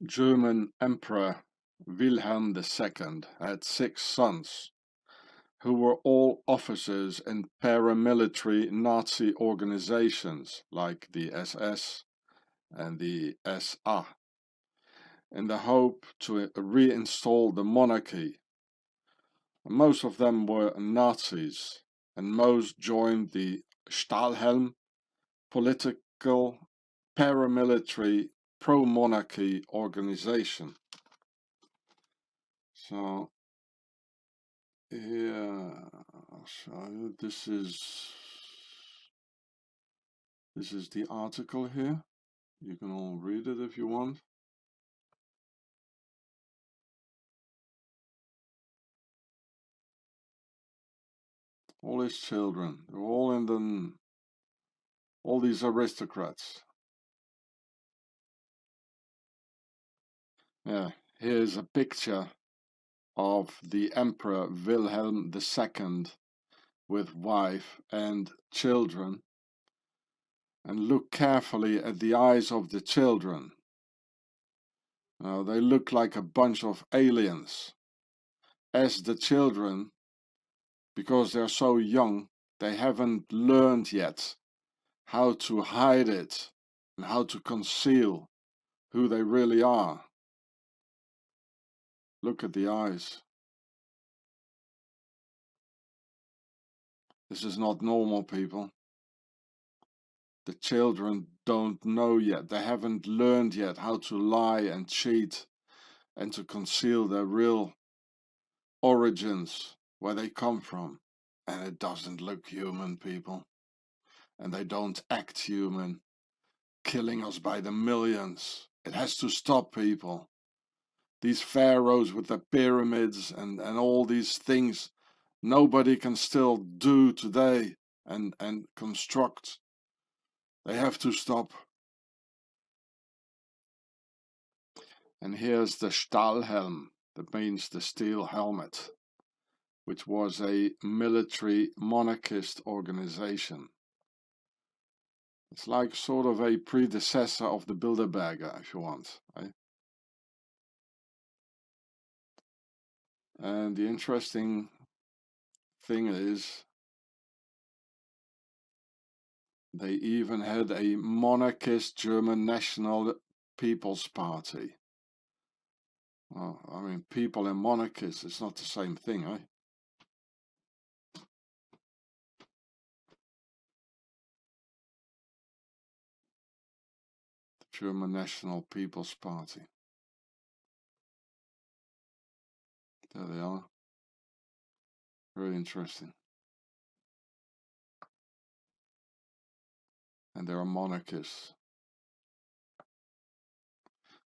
German Emperor Wilhelm II had 6 sons, who were all officers in paramilitary Nazi organizations like the SS and the SA, in the hope to reinstall the monarchy. Most of them were Nazis, and most joined the Stahlhelm political paramilitary pro-monarchy organization. So here I'll show you. This is the article here. You can all read it if you want. All his children, they're all in the, all these aristocrats. Yeah, here's a picture of the Emperor Wilhelm II with wife and children. And look carefully at the eyes of the children. Now, they look like a bunch of aliens. As the children, because they're so young, they haven't learned yet how to hide it and how to conceal who they really are. Look at the eyes. This is not normal, people. The children don't know yet. They haven't learned yet how to lie and cheat and to conceal their real origins, where they come from. And it doesn't look human, people. And they don't act human, killing us by the millions. It has to stop, people. These pharaohs with their pyramids and all these things nobody can still do today and construct. They have to stop. And here's the Stahlhelm, that means the steel helmet, which was a military monarchist organization. It's like sort of a predecessor of the Bilderberger, if you want. Right? And the interesting thing is, they even had a monarchist German National People's Party. Well, I mean, people and monarchists, it's not the same thing, eh? The German National People's Party. There they are. Very interesting. And they're monarchists.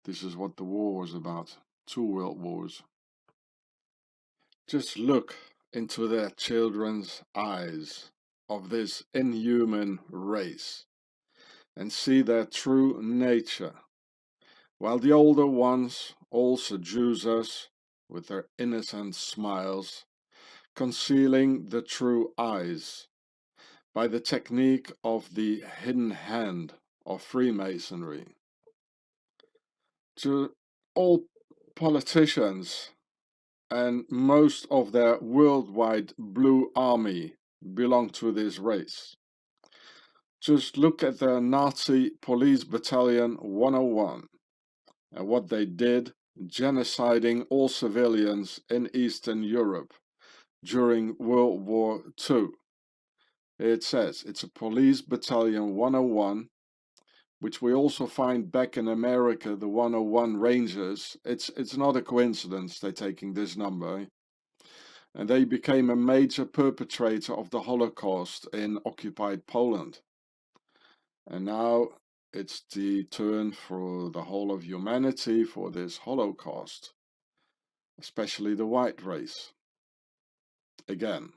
This is what the war was about. 2 world wars. Just look into their children's eyes of this inhuman race and see their true nature, while the older ones all seduce us with their innocent smiles, concealing the true eyes by the technique of the hidden hand of Freemasonry. To all politicians and most of their worldwide blue army belong to this race. Just look at the Nazi Police Battalion 101 and what they did, genociding all civilians in Eastern Europe during World War II. It says it's a Police Battalion 101, which we also find back in America, the 101 Rangers. It's not a coincidence they're taking this number. Eh? And they became a major perpetrator of the Holocaust in occupied Poland. And now it's the turn for the whole of humanity for this Holocaust, especially the white race. Again,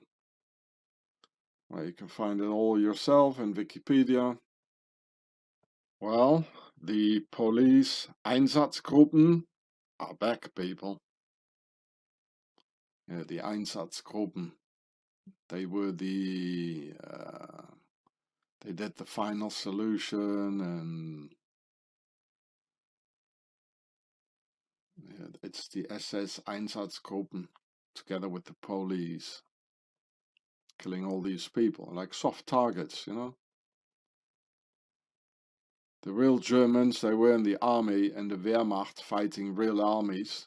well, you can find it all yourself in Wikipedia. Well, the police Einsatzgruppen are back, people. Yeah, the Einsatzgruppen. They were the they did the final solution, and it's the SS Einsatzgruppen together with the police, killing all these people, like soft targets, you know. The real Germans, they were in the army and the Wehrmacht fighting real armies,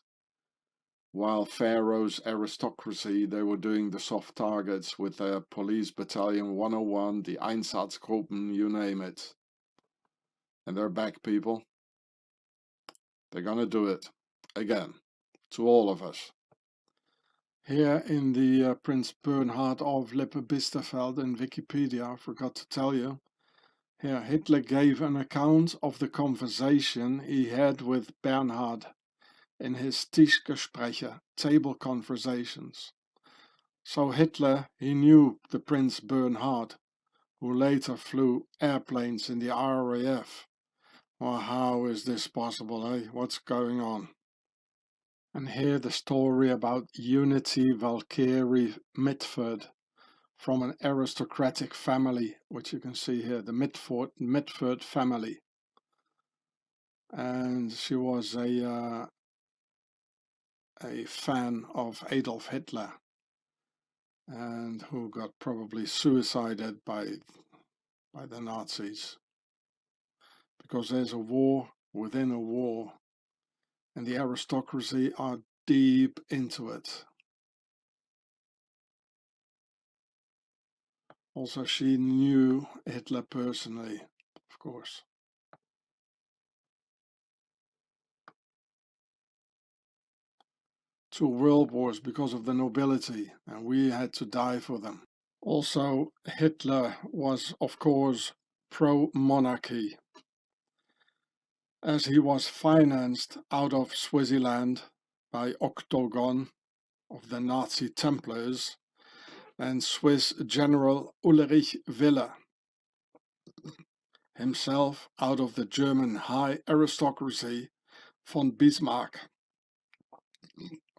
while Pharaoh's aristocracy, they were doing the soft targets with their police battalion 101, the Einsatzgruppen, you name it. And they're back, people. They're gonna do it again, to all of us. Here in the Prince Bernhard of Lippe-Biesterfeld in Wikipedia, I forgot to tell you, here Hitler gave an account of the conversation he had with Bernhard in his Tischgespräche, table conversations. So Hitler, he knew the Prince Bernhard, who later flew airplanes in the RAF. Well, how is this possible, eh? What's going on? And here the story about Unity Valkyrie Mitford, from an aristocratic family, which you can see here, the Mitford family. And she was a fan of Adolf Hitler, and who got probably suicided by the Nazis. Because there's a war within a war, and the aristocracy are deep into it. Also, she knew Hitler personally, of course. 2 world wars because of the nobility, and we had to die for them. Also, Hitler was, of course, pro-monarchy, as he was financed out of Swaziland by Octagon of the Nazi Templars and Swiss General Ulrich Wille, himself out of the German high aristocracy von Bismarck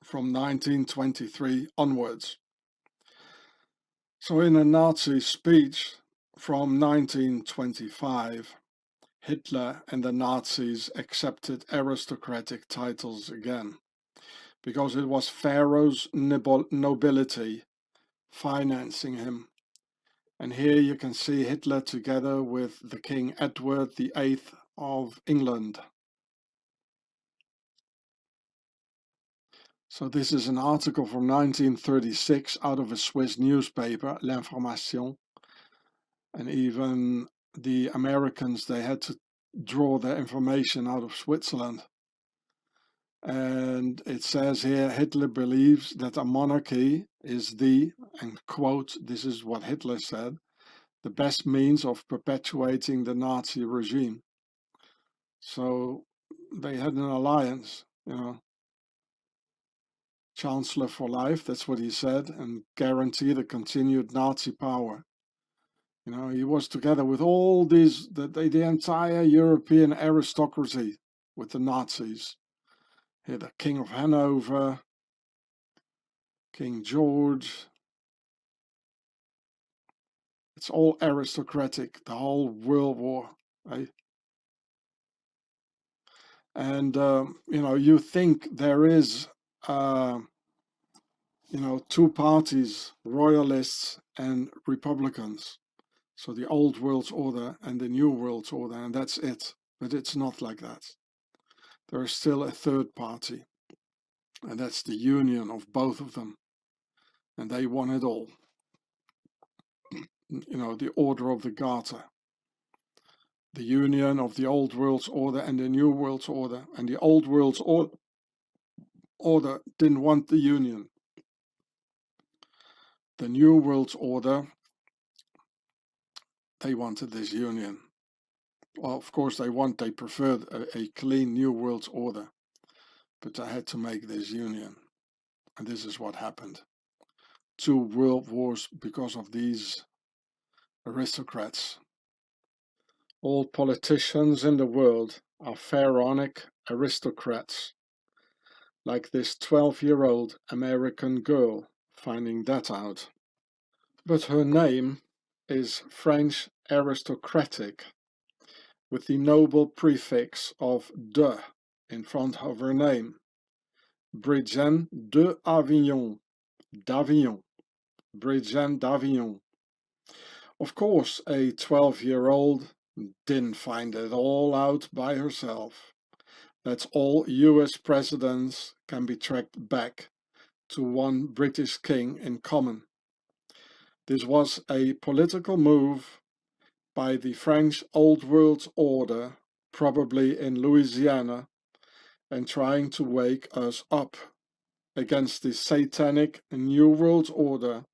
from 1923 onwards. So in a Nazi speech from 1925, Hitler and the Nazis accepted aristocratic titles again, because it was Pharaoh's nobility financing him. And here you can see Hitler together with the King Edward VIII of England. So this is an article from 1936 out of a Swiss newspaper, L'Information. And even the Americans, they had to draw their information out of Switzerland. And it says here, Hitler believes that a monarchy is the, and quote, this is what Hitler said, the best means of perpetuating the Nazi regime. So they had an alliance, you know. Chancellor for life, that's what he said, and guarantee the continued Nazi power. You know, he was together with all these, the entire European aristocracy with the Nazis. Here, the King of Hanover, King George. It's all aristocratic, the whole World War, right? And, you know, you think there is, you know, 2 parties, royalists and republicans. So the old world order and the new world order, and that's it. But it's not like that. There is still a 3rd party, and that's the union of both of them. And they want it all. You know, the order of the Garter. The union of the old world's order and the new world's order. And the old world's order didn't want the union. The new world's order, they wanted this union. Well, of course they preferred a clean new world's order, but they had to make this union, and this is what happened. 2 world wars because of these aristocrats. All politicians in the world are pharaonic aristocrats, like this 12-year-old American girl finding that out. But her name is French aristocratic, with the noble prefix of de in front of her name, Brienne de Avignon, d'Avignon, Brienne d'Avignon. Of course, a 12-year-old didn't find it all out by herself. That's all US presidents can be tracked back to one British king in common. This was a political move by the French Old World Order, probably in Louisiana, and trying to wake us up against the satanic New World Order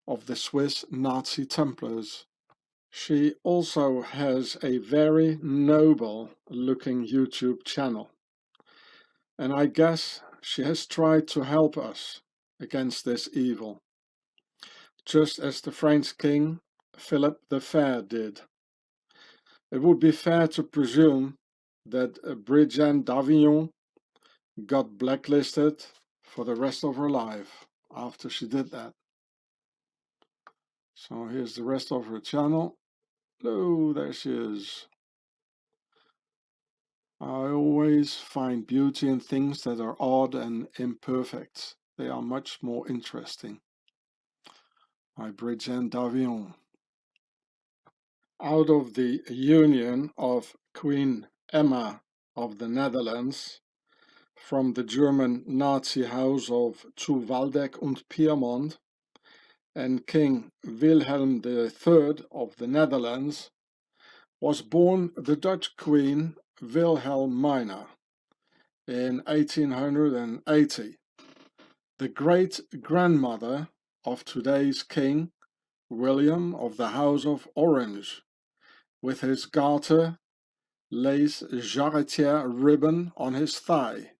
of the Swiss Nazi Templars. She also has a very noble looking YouTube channel, and I guess she has tried to help us against this evil, just as the French King Philip the Fair did. It would be fair to presume that Brienne d'Avignon got blacklisted for the rest of her life after she did that. So here's the rest of her channel. Oh, there she is. I always find beauty in things that are odd and imperfect. They are much more interesting. By Brienne d'Avignon. Out of the union of Queen Emma of the Netherlands from the German Nazi house of zu Waldeck und Pyrmont and King Wilhelm III of the Netherlands was born the Dutch Queen Wilhelmina in 1880, the great-grandmother of today's King William of the House of Orange, with his garter lace jarretière ribbon on his thigh,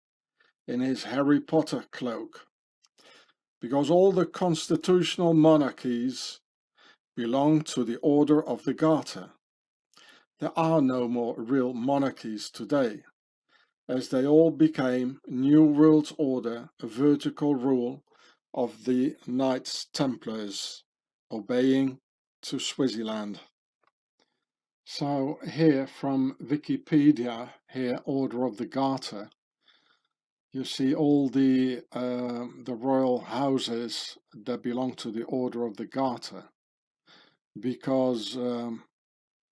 in his Harry Potter cloak, because all the constitutional monarchies belong to the Order of the Garter. There are no more real monarchies today, as they all became New World Order vertical rule of the Knights Templars, obeying to Swaziland. So here from Wikipedia, here Order of the Garter, you see all the royal houses that belong to the Order of the Garter, because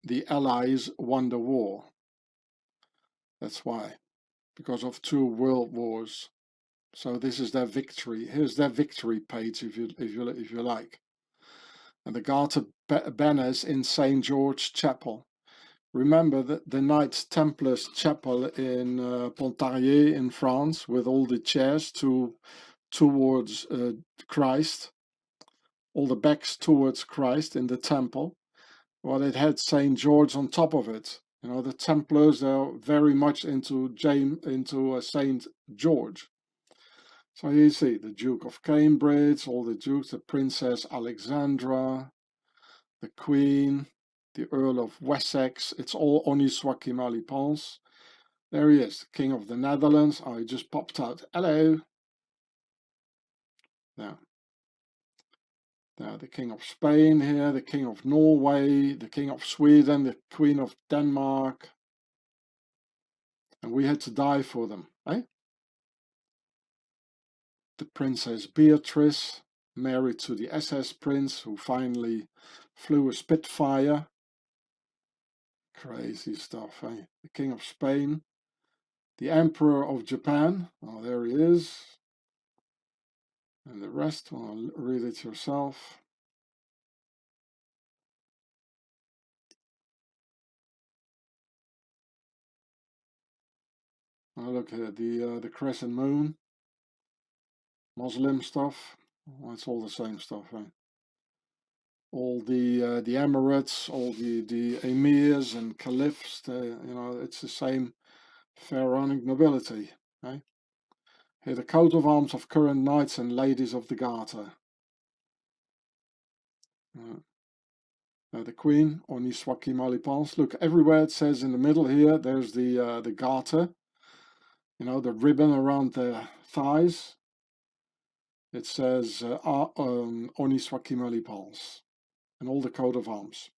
the Allies won the war. That's why, because of 2 world wars. So this is their victory. Here's their victory page, if you like. And the Garter banners in St. George Chapel. Remember that the Knights Templars Chapel in Pontarlier in France, with all the chairs towards Christ, all the backs towards Christ in the temple. Well, it had St. George on top of it. You know, the Templars are very much into St. George. So you see the Duke of Cambridge, all the dukes, the Princess Alexandra, the Queen, the Earl of Wessex. It's all Oniswaki Malipans. There he is, the King of the Netherlands. Oh, he just popped out. Hello. There. There, the King of Spain here, the King of Norway, the King of Sweden, the Queen of Denmark. And we had to die for them, eh? The Princess Beatrice, married to the SS Prince, who finally flew a Spitfire. Crazy stuff, eh? The King of Spain, the Emperor of Japan. Oh, there he is. And the rest, well, read it yourself. Oh, look at the crescent moon. Muslim stuff. Well, it's all the same stuff, eh? All the emirates, all the emirs and caliphs, you know, it's the same pharaonic nobility, eh? Here, the coat of arms of current knights and ladies of the Garter. The Queen, Oniswaki Malipans. Look, everywhere it says in the middle here, there's the Garter. You know, the ribbon around the thighs. It says Oniswaki Malipans. And all the coat of arms.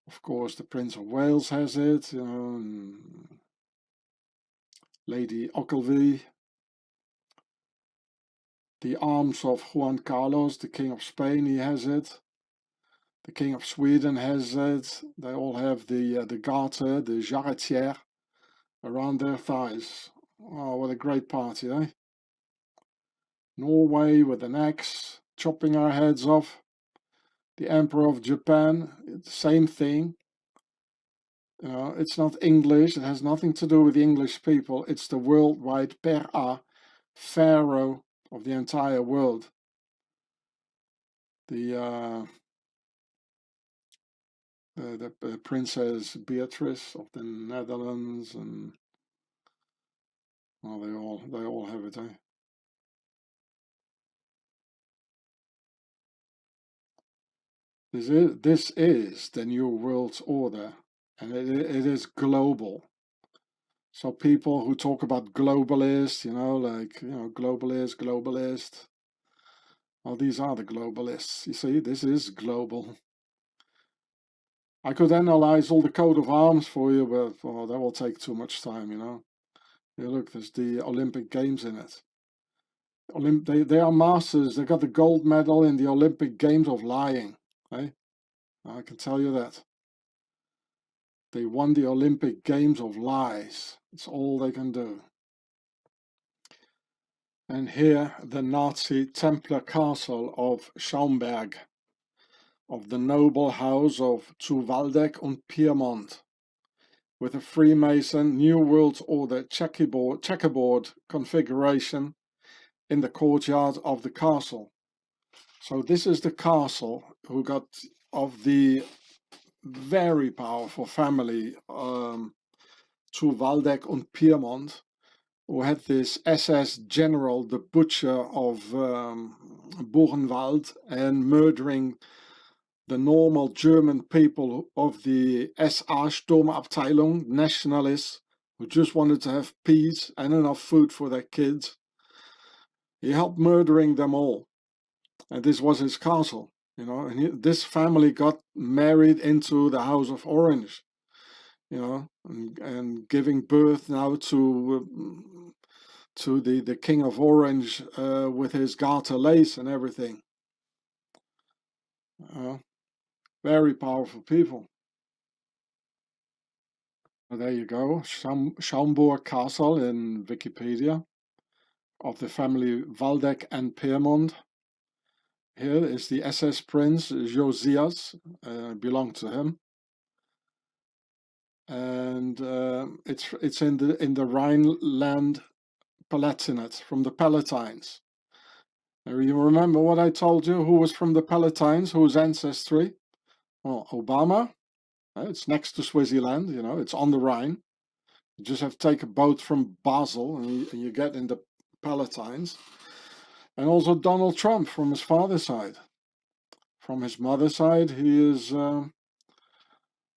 Of course, the Prince of Wales has it, you know, and Lady Ogilvy, The arms of Juan Carlos, the King of Spain, he has it. The King of Sweden has it. They all have the garter, the jarretière, around their thighs. Oh, what a great party, eh? Norway with an axe, chopping our heads off. The Emperor of Japan, same thing. You know, it's not English, it has nothing to do with the English people. It's the worldwide Pera, pharaoh of the entire world. The Princess Beatrice of the Netherlands, and well, they all have it, eh? This is the new world order, and it is global. So people who talk about globalist, you know, like, you know, globalist. Well, these are the globalists. You see, this is global. I could analyze all the coat of arms for you, but well, that will take too much time, you know. Yeah, look, there's the Olympic Games in it. They are masters. They got the gold medal in the Olympic Games of lying. Eh? I can tell you that. They won the Olympic Games of lies. It's all they can do. And here, the Nazi Templar castle of Schaumburg, of the noble house of zu Waldeck and Piemont, with a Freemason New World Order checkerboard configuration in the courtyard of the castle. So this is the castle who got of the very powerful family zu Waldeck and Piemont, who had this SS general, the butcher of Buchenwald, and murdering the normal German people of the SA Sturmabteilung, nationalists, who just wanted to have peace and enough food for their kids. He helped murdering them all. And this was his castle, you know, and this family got married into the House of Orange, you know, and giving birth now to the King of Orange with his garter lace and everything. Very powerful people. Well, there you go, Schaumburg Castle in Wikipedia, of the family Waldeck and Piemont. Here is the SS Prince Josias, belonged to him. And it's in the Rhineland Palatinate, from the Palatines. Now, you remember what I told you? Who was from the Palatines? Whose ancestry? Well, Obama. It's next to Swaziland. You know, it's on the Rhine. You just have to take a boat from Basel, and you get in the Palatines. And also Donald Trump from his father's side. From his mother's side, he is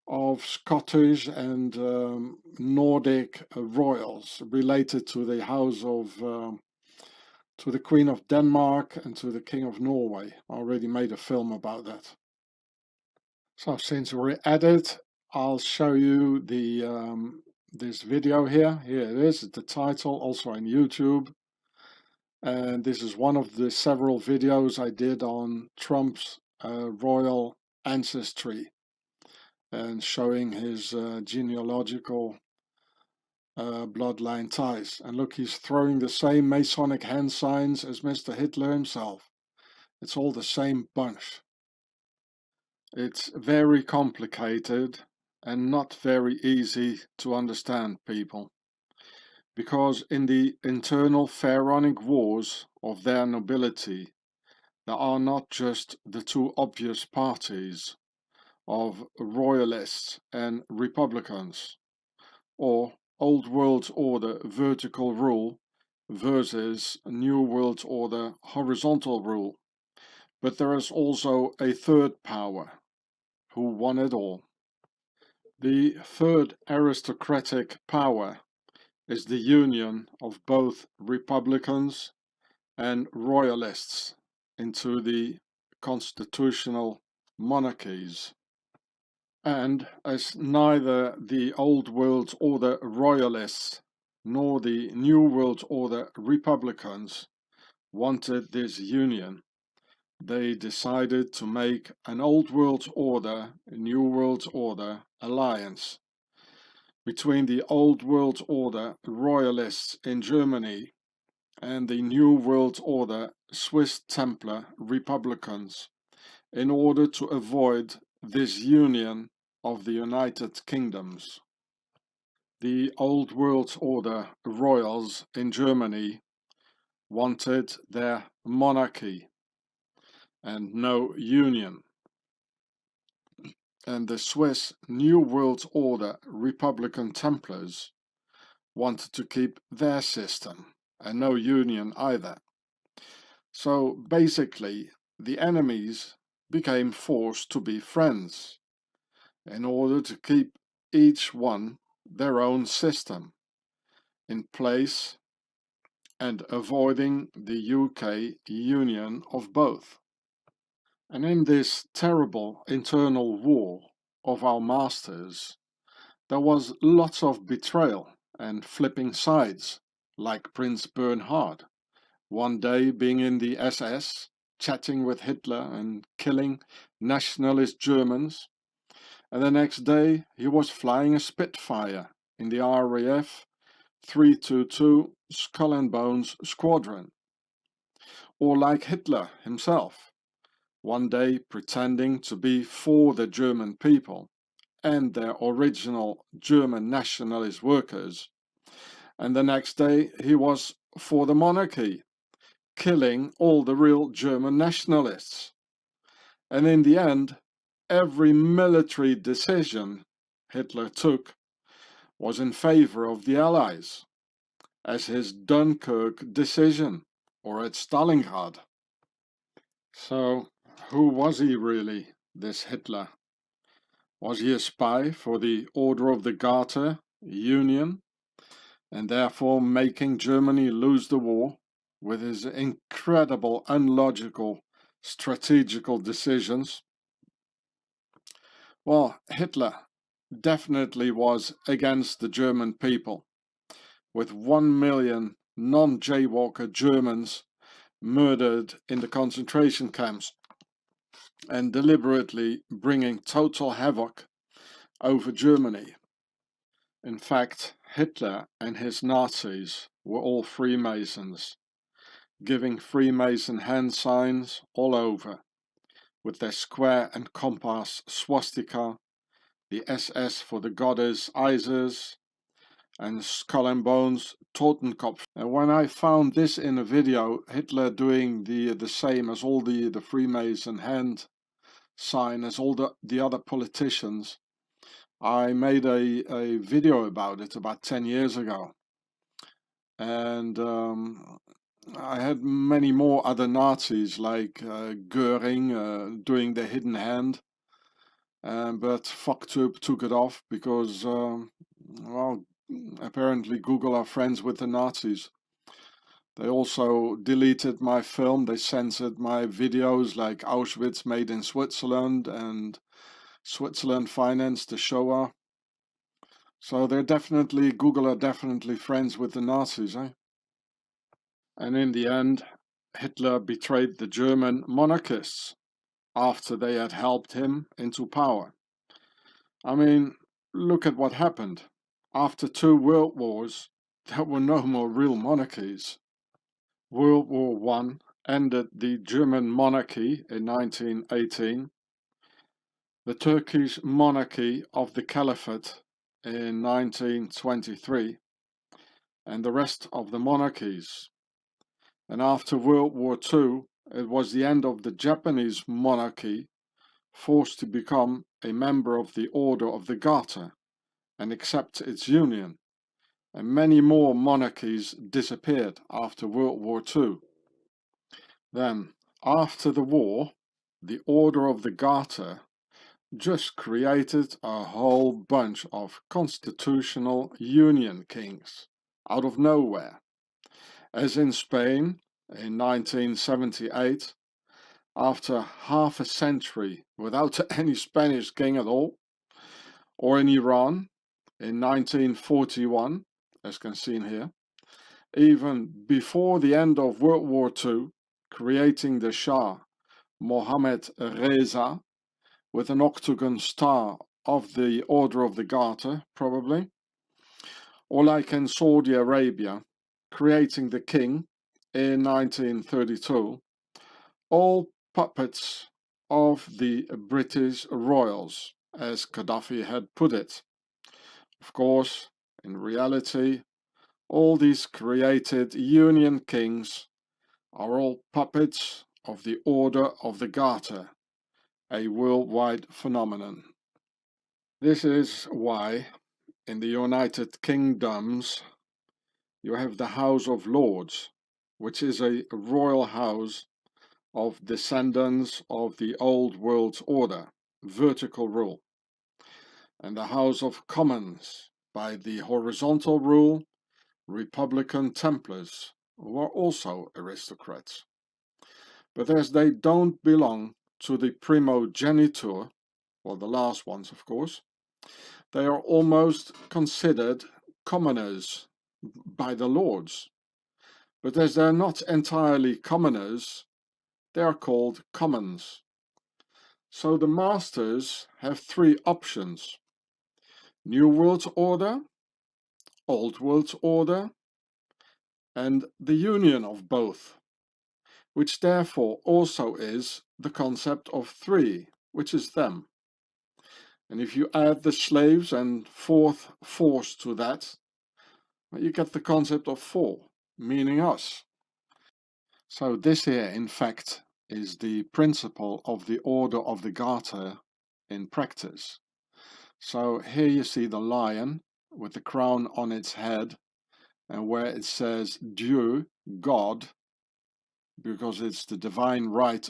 of Scottish and Nordic royals, related to the house of, to the Queen of Denmark and to the King of Norway. I already made a film about that. So since we're at it, I'll show you the this video here. Here it is, the title, also on YouTube. And this is one of the several videos I did on Trump's royal ancestry, and showing his genealogical bloodline ties. And look, he's throwing the same Masonic hand signs as Mr. Hitler himself. It's all the same bunch. It's very complicated and not very easy to understand, people, because in the internal pharaonic wars of their nobility, there are not just the two obvious parties of royalists and republicans, or Old World Order vertical rule versus New World Order horizontal rule. But there is also a third power who won it all. The third aristocratic power is the union of both republicans and royalists into the constitutional monarchies. And as neither the Old World Order royalists nor the New World Order republicans wanted this union, they decided to make an old world order, a new world order alliance between the old world order royalists in Germany and the new world order Swiss Templar Republicans in order to avoid this union of the United Kingdoms. The old world order royals in Germany wanted their monarchy and no union, and the Swiss New World Order Republican Templars wanted to keep their system and no union either. So basically, the enemies became forced to be friends in order to keep each one their own system in place and avoiding the UK union of both. And in this terrible internal war of our masters, there was lots of betrayal and flipping sides, like Prince Bernhard, one day being in the SS, chatting with Hitler and killing nationalist Germans, and the next day he was flying a Spitfire in the RAF 322 Skull and Bones Squadron. Or like Hitler himself, one day pretending to be for the German people and their original German nationalist workers, and the next day he was for the monarchy, killing all the real German nationalists. And in the end, every military decision Hitler took was in favor of the Allies, as his Dunkirk decision or at Stalingrad. So, who was he really, this Hitler? Was he a spy for the Order of the Garter Union, and therefore making Germany lose the war with his incredible, unlogical, strategical decisions? Well, Hitler definitely was against the German people, with 1 million non-jaywalker Germans murdered in the concentration camps and deliberately bringing total havoc over Germany. In fact, Hitler and his Nazis were all Freemasons, giving Freemason hand signs all over, with their square and compass swastika, the SS for the goddess Isis, and Skull and Bones Totenkopf. And when I found this in a video, Hitler doing the same as all the Freemason hand sign as all the other politicians, I made a video about it about 10 years ago. And I had many more other Nazis like Goering doing the hidden hand, but FuckTube took it off because, well, apparently Google are friends with the Nazis. They also deleted my film, they censored my videos like Auschwitz made in Switzerland and Switzerland financed the Shoah. So Google are definitely friends with the Nazis, eh? And in the end, Hitler betrayed the German monarchists after they had helped him into power. I mean, look at what happened. After 2 world wars, there were no more real monarchies. World War I ended the German monarchy in 1918, the Turkish monarchy of the Caliphate in 1923, and the rest of the monarchies. And after World War II, it was the end of the Japanese monarchy, forced to become a member of the Order of the Garter and accept its union. And many more monarchies disappeared after World War II. Then, after the war, the Order of the Garter just created a whole bunch of constitutional union kings out of nowhere. As in Spain in 1978, after half a century without any Spanish king at all, or in Iran in 1941, as can seen here, even before the end of World War II, creating the Shah Mohammed Reza with an octagon star of the Order of the Garter, probably, or like in Saudi Arabia, creating the king in 1932, all puppets of the British royals, as Gaddafi had put it. Of course, in reality, all these created Union kings are all puppets of the Order of the Garter, a worldwide phenomenon. This is why in the United Kingdoms you have the House of Lords, which is a royal house of descendants of the old world order, vertical rule, and the House of Commons by the horizontal rule, Republican Templars, who are also aristocrats. But as they don't belong to the primogeniture, well, the last ones of course, they are almost considered commoners by the lords. But as they're not entirely commoners, they are called commons. So the masters have three options: New World Order, Old World Order, and the union of both, which therefore also is the concept of three, which is them. And if you add the slaves and fourth force to that, you get the concept of four, meaning us. So this here, in fact, is the principle of the Order of the Garter in practice. So here you see the lion with the crown on its head, and where it says Dieu, God, because it's the divine right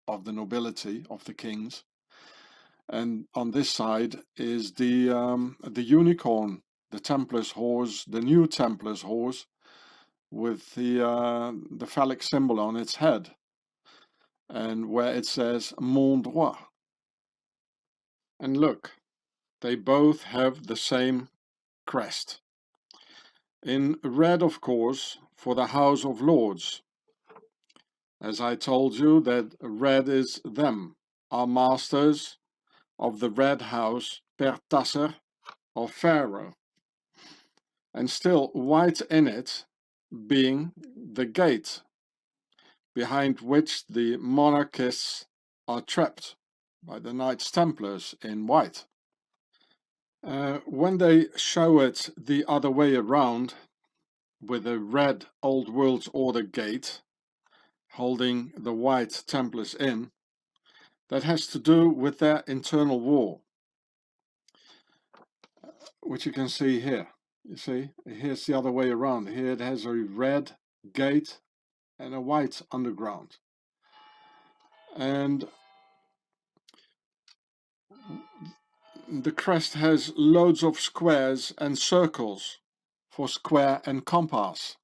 of the nobility, of the kings. And on this side is the unicorn, the Templar's horse, the new Templar's horse, with the phallic symbol on its head, and where it says Mon droit. And look, they both have the same crest. In red, of course, for the House of Lords. As I told you, that red is them, our masters of the red house, per tasser, or pharaoh. And still white in it, being the gate, behind which the monarchists are trapped by the Knights Templars in white. When they show it the other way around, with a red Old World Order gate holding the white Templars in, that has to do with their internal war, which you can see here. You see, here's the other way around. Here it has a red gate and a white underground. And the crest has loads of squares and circles for square and compass.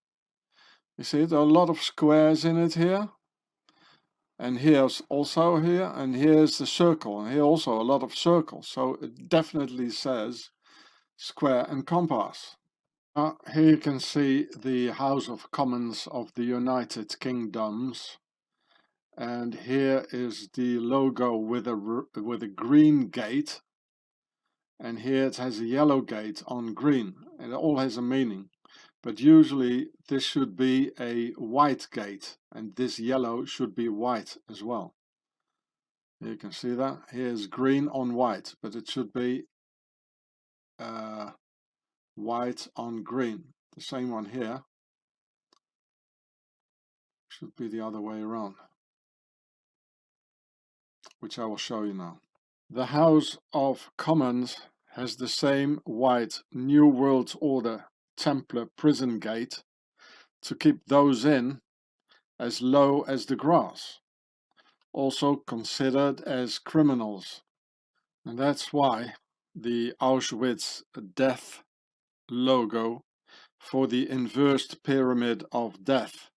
You see, there are a lot of squares in it here. And here's also here, and here's the circle, and here also a lot of circles. So it definitely says square and compass. Here you can see the House of Commons of the United Kingdoms, and here is the logo with a green gate, and here it has a yellow gate on green, and it all has a meaning. But usually this should be a white gate, and this yellow should be white as well. You can see that here's green on white, but it should be white on green. The same one here should be the other way around, which I will show you now. The House of Commons has the same white New World Order Templar prison gate to keep those in as low as the grass, also considered as criminals. And that's why the Auschwitz death logo for the inversed pyramid of death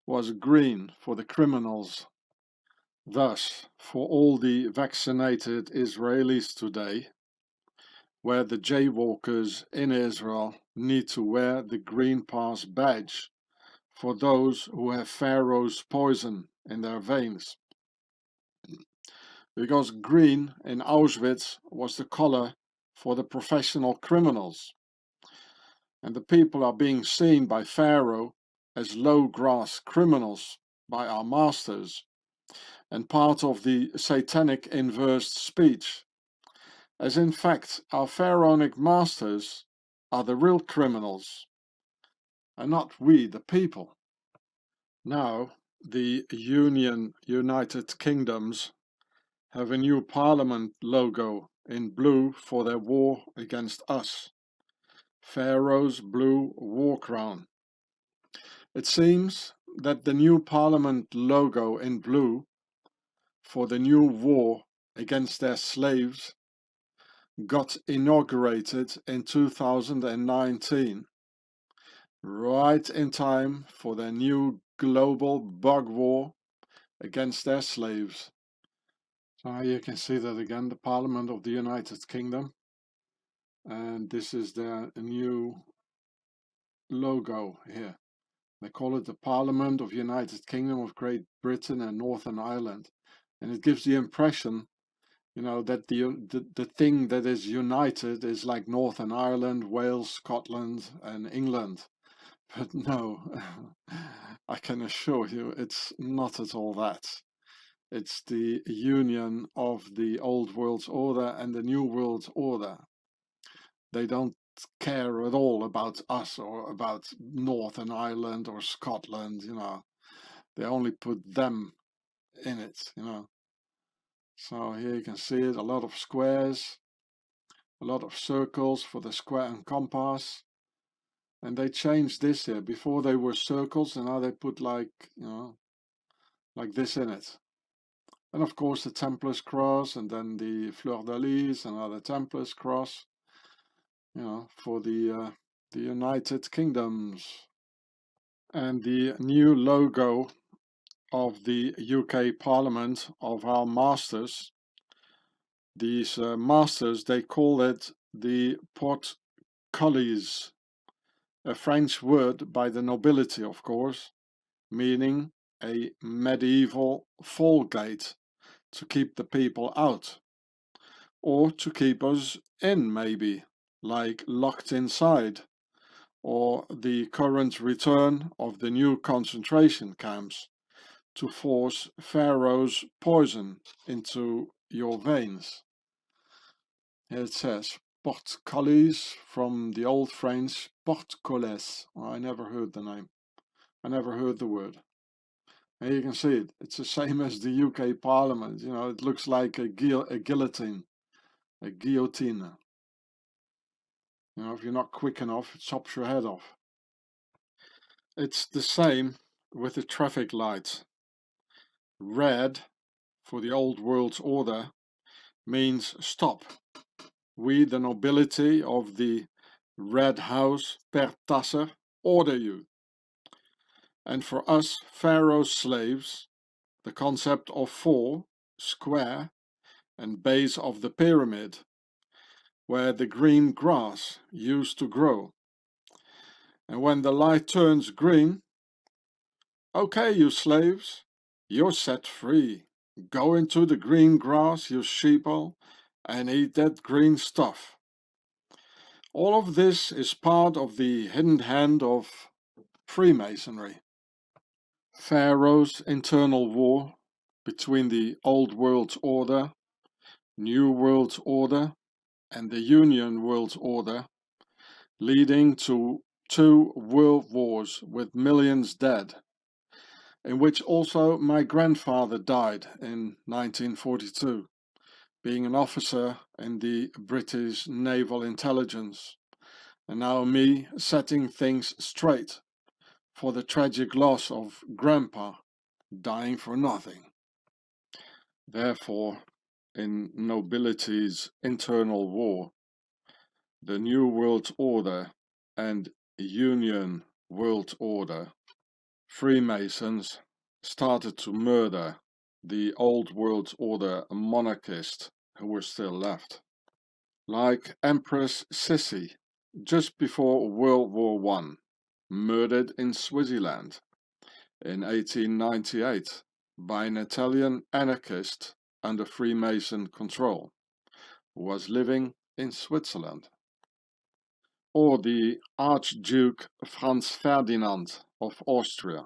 was green for the criminals. Thus, for all the vaccinated Israelis today, where the jaywalkers in Israel need to wear the green pass badge for those who have Pharaoh's poison in their veins. Because green in Auschwitz was the color for the professional criminals. And the people are being seen by Pharaoh as low-grass criminals by our masters, and part of the satanic inverse speech, as in fact our pharaonic masters are the real criminals, and not we the people. Now the United Kingdoms have a new parliament logo in blue for their war against us. Pharaoh's blue war crown. It seems that the new parliament logo in blue for the new war against their slaves got inaugurated in 2019, right in time for their new global bug war against their slaves. So here you can see that again, the Parliament of the United Kingdom, and this is their new logo here. They call it the Parliament of United Kingdom of Great Britain and Northern Ireland, and it gives the impression, you know, that the thing that is united is like Northern Ireland, Wales, Scotland and England. But no, I can assure you it's not at all that. It's the union of the old world order and the new world order. They don't care at all about us or about Northern Ireland or Scotland, you know. They only put them in it, you know. So here you can see it, a lot of squares, a lot of circles for the square and compass. And they changed this here. Before they were circles, and now they put like, you know, like this in it. And of course the Templars cross, and then the fleur de lis, another Templars cross, you know, for the United Kingdoms. And the new logo of the UK Parliament of our masters, these masters, they call it the portcullis, a French word by the nobility, of course, meaning a medieval fall gate to keep the people out, or to keep us in, maybe, like locked inside, or the current return of the new concentration camps to force Pharaoh's poison into your veins. Here it says portcullis, from the old French portcullis. I never heard the name. I never heard the word. And you can see it. It's the same as the UK Parliament. You know, it looks like a guillotine. A guillotine. You know, if you're not quick enough, it chops your head off. It's the same with the traffic lights. Red, for the old world order, means stop. We, the nobility of the Red House per Tasser, order you. And for us Pharaoh's slaves, the concept of four, square, and base of the pyramid, where the green grass used to grow. And when the light turns green, okay, you slaves, you're set free. Go into the green grass, you sheeple, and eat that green stuff. All of this is part of the hidden hand of Freemasonry. Pharaoh's internal war between the Old World Order, New World Order, and the Union World Order, leading to 2 world wars with millions dead, in which also my grandfather died in 1942, being an officer in the British Naval Intelligence, and now me setting things straight for the tragic loss of Grandpa dying for nothing. Therefore, in nobility's internal war, the New World Order and Union World Order, Freemasons started to murder the Old World Order monarchists who were still left, like Empress Sissi just before World War I, murdered in Switzerland in 1898 by an Italian anarchist under Freemason control, who was living in Switzerland. Or the Archduke Franz Ferdinand of Austria,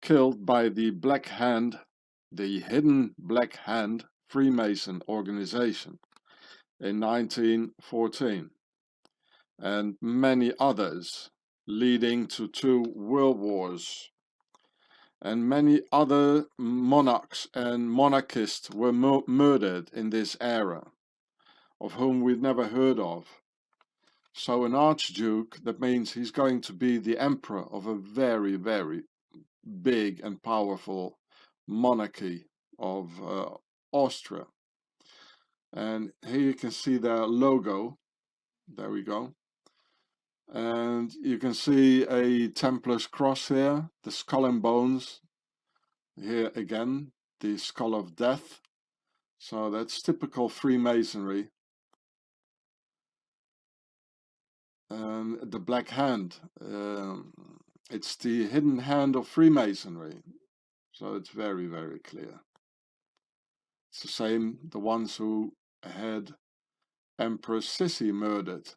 killed by the Black Hand, the Hidden Black Hand Freemason organization in 1914, and many others, leading to 2 world wars. And many other monarchs and monarchists were murdered in this era, of whom we've never heard of. So an archduke, that means he's going to be the emperor of a very, very big and powerful monarchy of Austria. And here you can see their logo. There we go. And you can see a Templar's cross here, the skull and bones. Here again, the skull of death. So that's typical Freemasonry. And the Black Hand, it's the hidden hand of Freemasonry. So it's very, very clear. It's the same, the ones who had Empress Sissi murdered.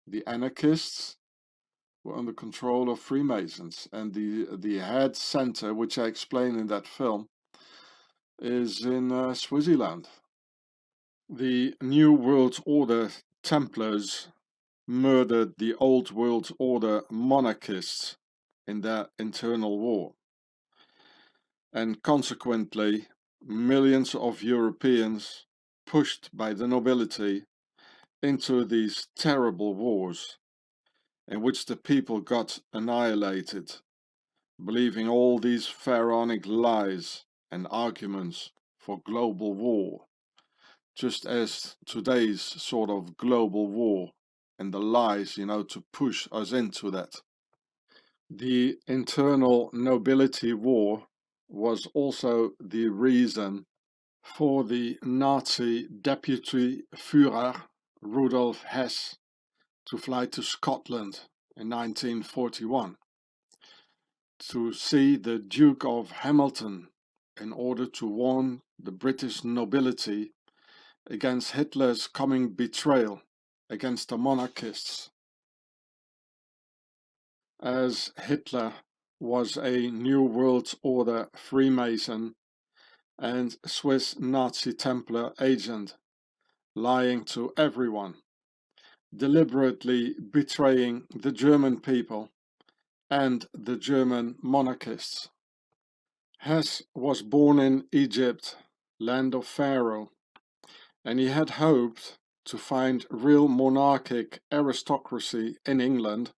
The anarchists were under control of Freemasons, and the head center, which I explain in that film, is in Switzerland. The New World Order Templars murdered the Old World Order monarchists in their internal war, and consequently millions of Europeans pushed by the nobility into these terrible wars in which the people got annihilated, believing all these pharaonic lies and arguments for global war, just as today's sort of global war and the lies, to push us into that. The internal nobility war was also the reason for the Nazi deputy Führer Rudolf Hess to fly to Scotland in 1941 to see the Duke of Hamilton in order to warn the British nobility against Hitler's coming betrayal against the monarchists, as Hitler was a New World Order Freemason and Swiss Nazi Templar agent, lying to everyone, deliberately betraying the German people and the German monarchists. Hess was born in Egypt, land of Pharaoh, and he had hoped to find real monarchic aristocracy in England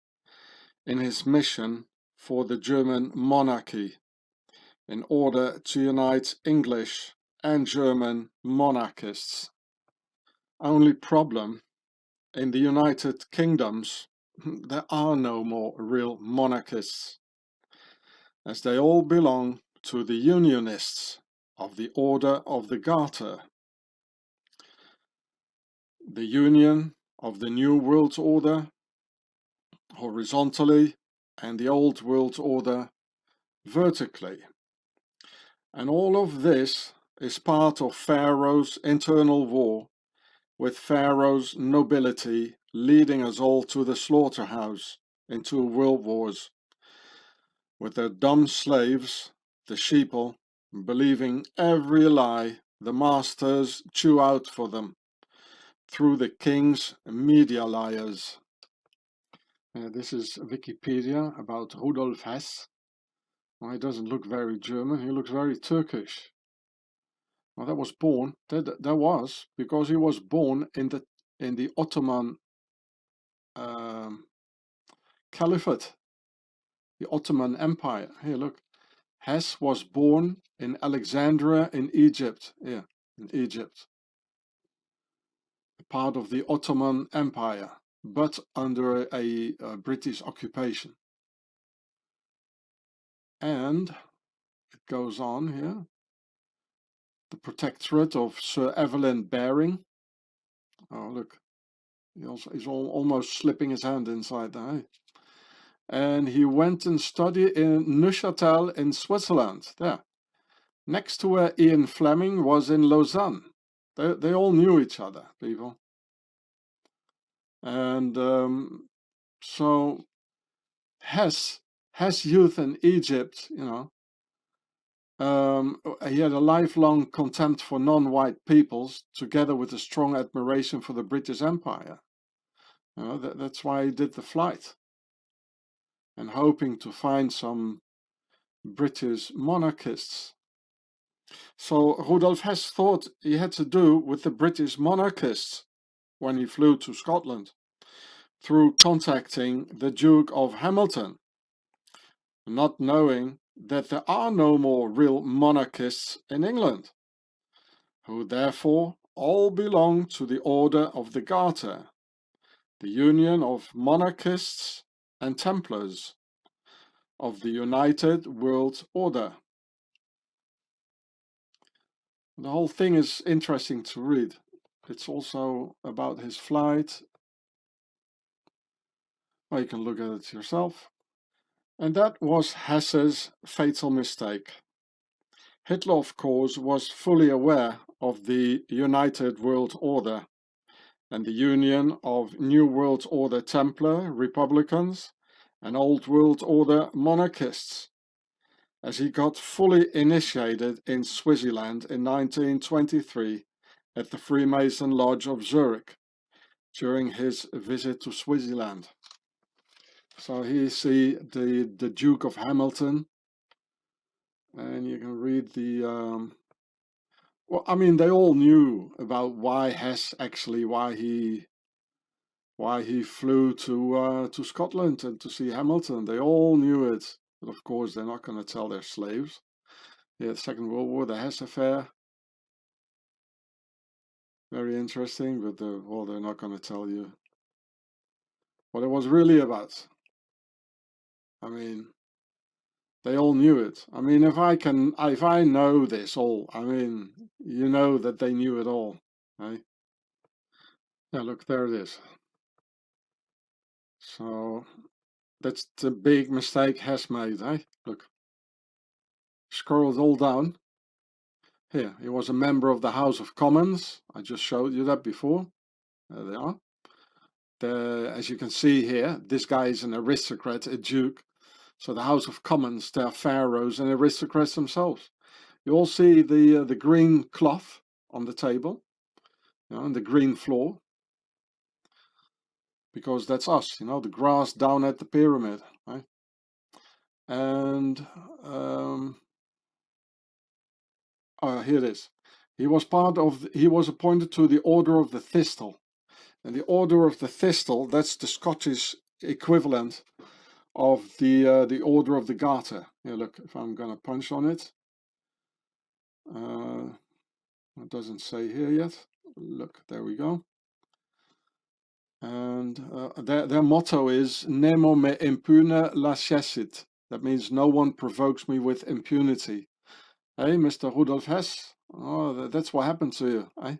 in his mission for the German monarchy in order to unite English and German monarchists. Only problem, in the United Kingdoms there are no more real monarchists, as they all belong to the Unionists of the Order of the Garter, the Union of the New World Order horizontally and the Old World Order vertically. And all of this is part of Pharaoh's internal war with Pharaoh's nobility leading us all to the slaughterhouse in 2 world wars, with their dumb slaves, the sheeple, believing every lie the masters chew out for them through the king's media liars. This is Wikipedia about Rudolf Hess. Well, he doesn't look very German, he looks very Turkish. Well, that was born, that was, because he was born in the Ottoman Caliphate, the Ottoman Empire. Here, look. Hess was born in Alexandria in Egypt. Here, in Egypt. Part of the Ottoman Empire, but under a British occupation. And it goes on here. The Protectorate of Sir Evelyn Baring. Oh, look. He's almost slipping his hand inside there. And he went and studied in Neuchâtel in Switzerland. There, next to where Ian Fleming was in Lausanne. They all knew each other, people. And so Hess youth in Egypt, you know, he had a lifelong contempt for non-white peoples, together with a strong admiration for the British Empire. You know, that's why he did the flight, and hoping to find some British monarchists. So Rudolf Hess thought he had to do with the British monarchists when he flew to Scotland, through contacting the Duke of Hamilton, not knowing that there are no more real monarchists in England, who therefore all belong to the Order of the Garter, the union of monarchists and Templars of the United World Order. The whole thing is interesting to read. It's also about his flight. Well, you can look at it yourself. And that was Hesse's fatal mistake. Hitler, of course, was fully aware of the United World Order and the union of New World Order Templar Republicans and Old World Order monarchists, as he got fully initiated in Switzerland in 1923 at the Freemason Lodge of Zurich during his visit to Switzerland. So here you see the Duke of Hamilton, and you can read the well, I mean, they all knew about why Hess actually, why he flew to Scotland and to see Hamilton. They all knew it, but of course they're not going to tell their slaves. Yeah, the Second World War, the Hess affair, very interesting, but well, they're not going to tell you what it was really about. I mean, they all knew it. I mean, if I know this all, I mean, you know that they knew it all, right? Yeah, look, there it is. So that's the big mistake Hess made, eh? Look, scroll it all down. Here, he was a member of the House of Commons. I just showed you that before. There they are. As you can see here, this guy is an aristocrat, a duke. So the House of Commons, they are pharaohs and aristocrats themselves. You all see the green cloth on the table, you know, and the green floor, because that's us, you know, the grass down at the pyramid, right? And oh, here it is. He was appointed to the Order of the Thistle, and the Order of the Thistle, that's the Scottish equivalent of the Order of the Garter. Here, look, if I'm gonna punch on it, it doesn't say here yet. Look, there we go. And their motto is "Nemo me impune lacessit." That means no one provokes me with impunity. Hey, Mr. Rudolf Hess. Oh, that's what happened to you, eh?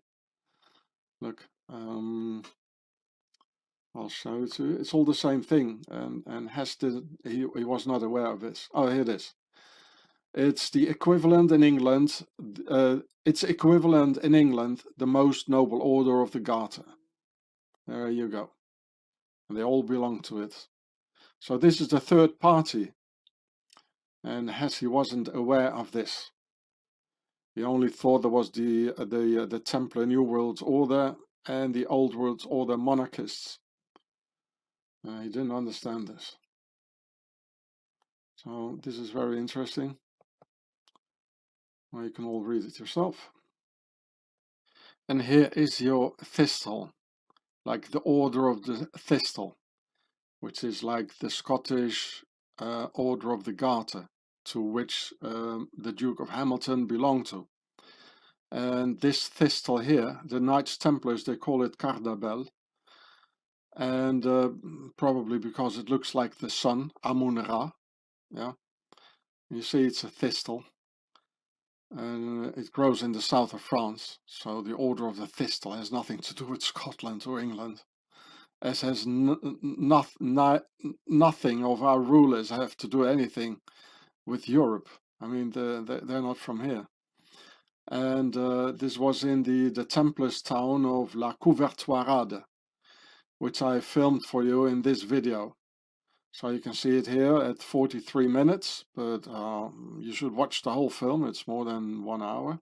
Look, I'll show it to you. It's all the same thing, and Hess he was not aware of this. Oh, here it is. It's the equivalent in England. It's equivalent in England, the most noble order of the Garter. There you go. And they all belong to it. So this is the third party, and Hess, he wasn't aware of this. He only thought there was the Templar New World Order and the Old World Order monarchists. He didn't understand this. So this is very interesting. Well, you can all read it yourself. And here is your thistle, like the Order of the Thistle, which is like the Scottish Order of the Garter, to which the Duke of Hamilton belonged to. And this thistle here, the Knights Templars, they call it Cardabel. And probably because it looks like the sun, Amun-Ra. Yeah, you see it's a thistle. And it grows in the south of France. So the Order of the Thistle has nothing to do with Scotland or England. as has nothing of our rulers have to do anything with Europe. I mean, they're not from here. And this was in the Templars town of La Couvertoirade, which I filmed for you in this video. So you can see it here at 43 minutes, but you should watch the whole film. It's more than 1 hour.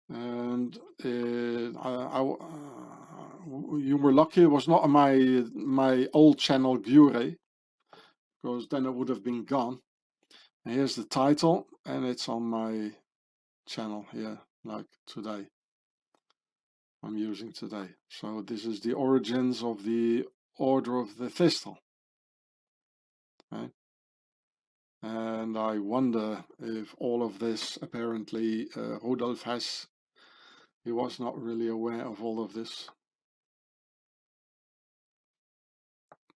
And you were lucky it was not on my old channel GUERRAS, because then it would have been gone. And here's the title, and it's on my channel here, like today. I'm using today. So this is the origins of the Order of the Thistle. Right? And I wonder if all of this, apparently Rudolf Hess, he was not really aware of all of this.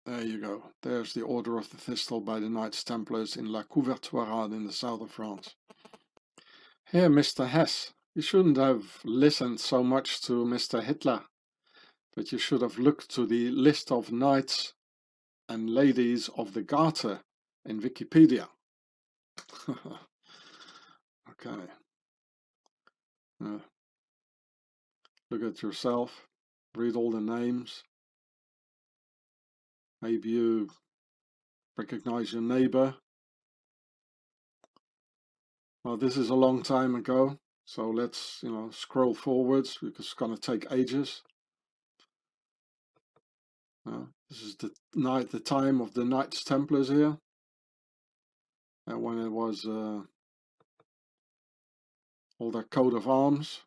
There you go. There's the Order of the Thistle by the Knights Templars in La Couvertoirade in the south of France. Here, Mr. Hess, you shouldn't have listened so much to Mr. Hitler, but you should have looked to the list of knights and ladies of the Garter in Wikipedia. Okay. Look at yourself, read all the names. Maybe you recognize your neighbor. Well, this is a long time ago, so let's, scroll forwards because it's going to take ages. This is the time of the Knights Templars here, and when it was all their coat of arms,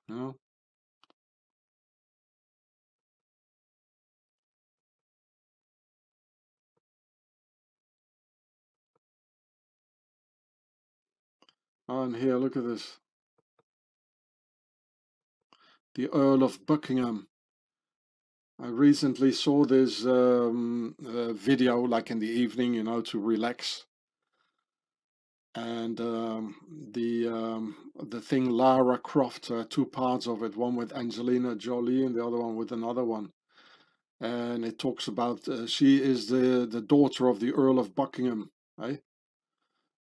Oh, and here, look at this. The Earl of Buckingham. I recently saw this video, like in the evening, to relax. And the thing Lara Croft, two parts of it, one with Angelina Jolie and the other one with another one. And it talks about she is the daughter of the Earl of Buckingham, eh?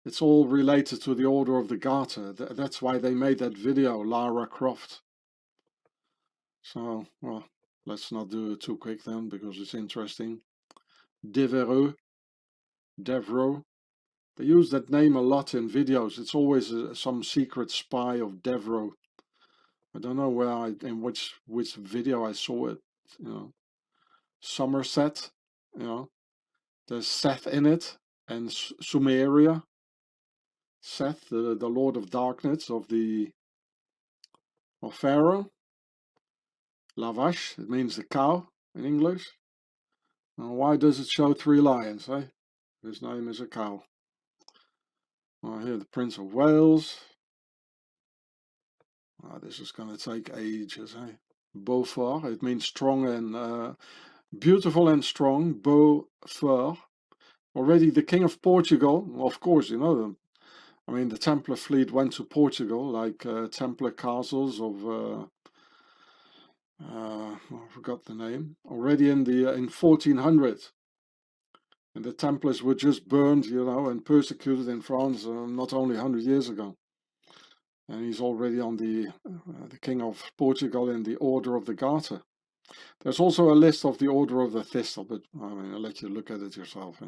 It's all related to the Order of the Garter. That's why they made that video, Lara Croft. So, well, let's not do it too quick then, because it's interesting. Devereux, Devereux. They use that name a lot in videos. It's always some secret spy of Devereux. I don't know in which video I saw it. Somerset. There's Seth in it, and Sumeria. Seth, the Lord of Darkness of Pharaoh. La vache, it means the cow in English. Now, why does it show 3 lions, eh? His name is a cow. Well, here the Prince of Wales. This is going to take ages, eh? Beaufort, it means strong and beautiful and strong. Beaufort. Already the King of Portugal, well, of course, you know them. I mean, the Templar fleet went to Portugal, like Templar castles of I forgot the name. Already in 1400, and the Templars were just burned, and persecuted in France not only 100 years ago. And he's already on the King of Portugal in the Order of the Garter. There's also a list of the Order of the Thistle, but I mean, I'll let you look at it yourself.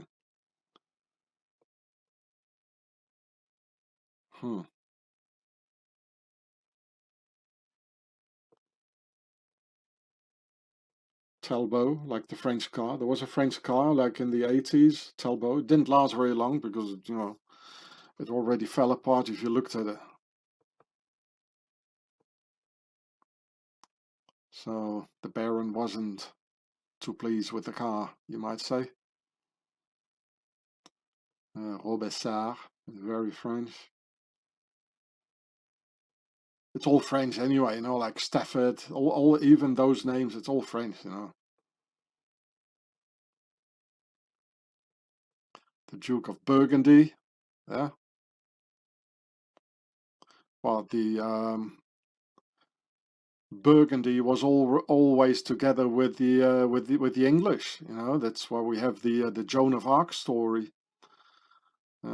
Talbot, like the French car. There was a French car, like in the 80s, Talbot. It didn't last very long because, it already fell apart if you looked at it. So the Baron wasn't too pleased with the car, you might say. Robessard, very French. It's all French anyway, like Stafford, all even those names, it's all French, The Duke of Burgundy, yeah. Well, Burgundy was always together with the English. You know, that's why we have the Joan of Arc story.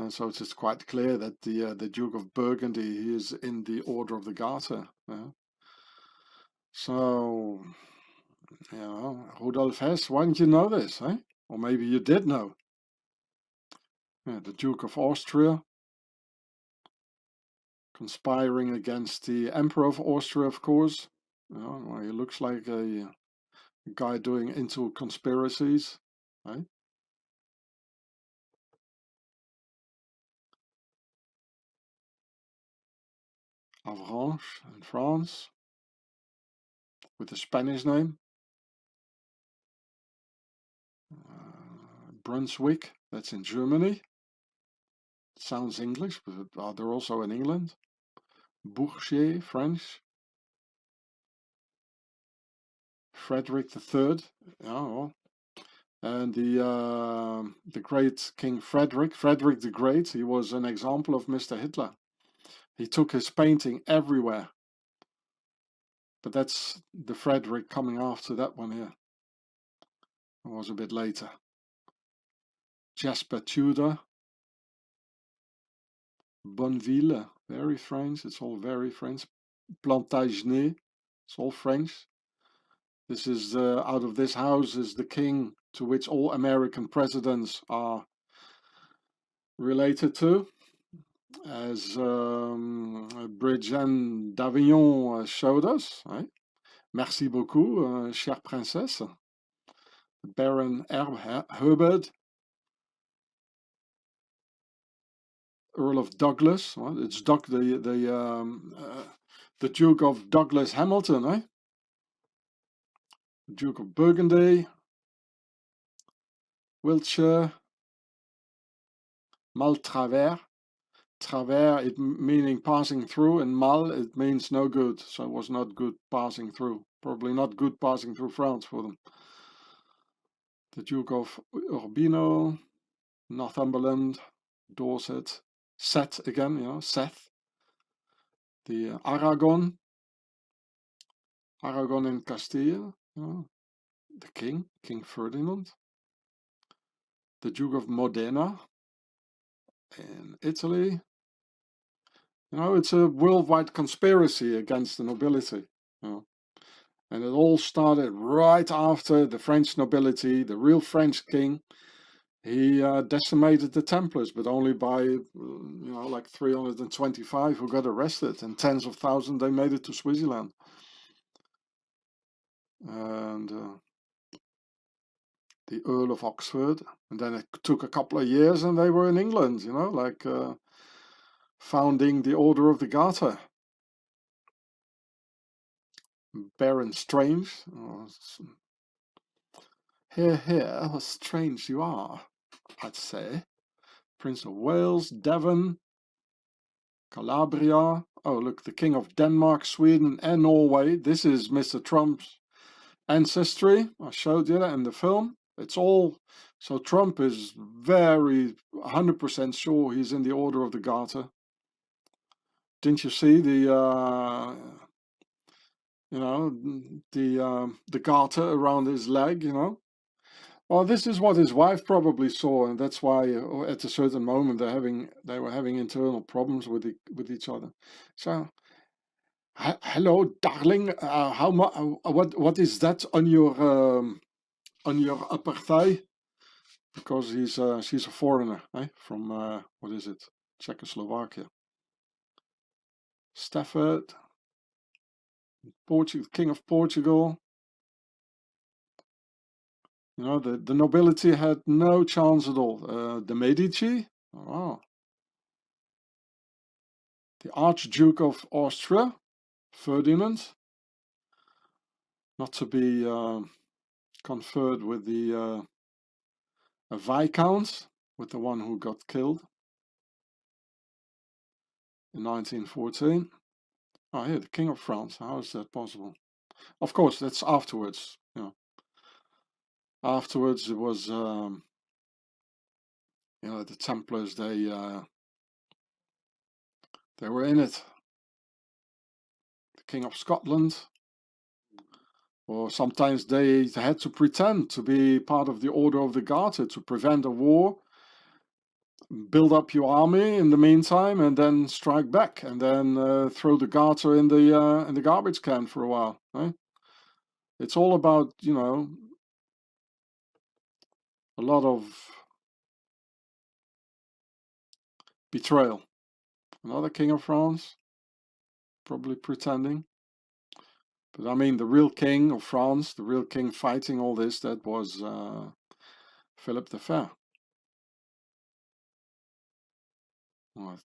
So it's just quite clear that the Duke of Burgundy is in the Order of the Garter. So, you know, Rudolf Hess, why didn't you know this, eh? Or maybe you did know. Yeah, the Duke of Austria, conspiring against the Emperor of Austria, of course. You know, well, he looks like a guy doing into conspiracies, right? Avranches in France, with a Spanish name. Brunswick, that's in Germany. Sounds English, but they're also in England. Bourget, French. Frederick III, oh, and the great King Frederick the Great. He was an example of Mr. Hitler. He took his painting everywhere. But that's the Frederick coming after that one here. It was a bit later. Jasper Tudor. Bonneville, very French. It's all very French. Plantagenet, it's all French. This is out of this house is the king to which all American presidents are related to, as Brigitte d'Avignon showed us. Right? Merci beaucoup, chère princesse. Baron Herbert, Earl of Douglas. Well, it's the Duke of Douglas Hamilton, eh? Duke of Burgundy, Wiltshire, Maltravers. Travers, it meaning passing through, and mal, it means no good. So it was not good passing through. Probably not good passing through France for them. The Duke of Urbino, Northumberland, Dorset, Seth again, you know, Seth. The Aragon and Castile, you know, the King Ferdinand. The Duke of Modena in Italy. You know, it's a worldwide conspiracy against the nobility. You know. And it all started right after the French nobility, the real French king. He decimated the Templars, but only by, you know, like 325 who got arrested, and tens of thousands they made it to Switzerland. And the Earl of Oxford, and then it took a couple of years and they were in England, you know, like founding the Order of the Garter. Baron Strange. Oh, hear, how strange you are, I'd say. Prince of Wales, Devon, Calabria. Oh, look, the King of Denmark, Sweden, and Norway. This is Mr. Trump's ancestry. I showed you that in the film. It's all. So Trump is very 100% sure he's in the Order of the Garter. Didn't you see the, you know, the garter around his leg, you know? Well, this is what his wife probably saw, and that's why at a certain moment they were having internal problems with each other. So, hello, darling. How much? What is that on your upper thigh? Because she's a foreigner, eh? From what is it? Czechoslovakia. Stafford, King of Portugal. You know, the nobility had no chance at all. The Medici, oh. The Archduke of Austria, Ferdinand, not to be conferred with the Viscount, with the one who got killed in 1914. Oh, yeah, the King of France. How is that possible? Of course, that's afterwards. You know. Afterwards, it was, you know, the Templars. They were in it. The King of Scotland, Or sometimes they had to pretend to be part of the Order of the Garter to prevent a war, build up your army in the meantime, and then strike back, and then throw the Garter in the garbage can for a while. Eh? It's all about, you know, a lot of betrayal. Another king of France, probably pretending. But I mean, the real king of France, the real king fighting all this, that was Philip the Fair. Well,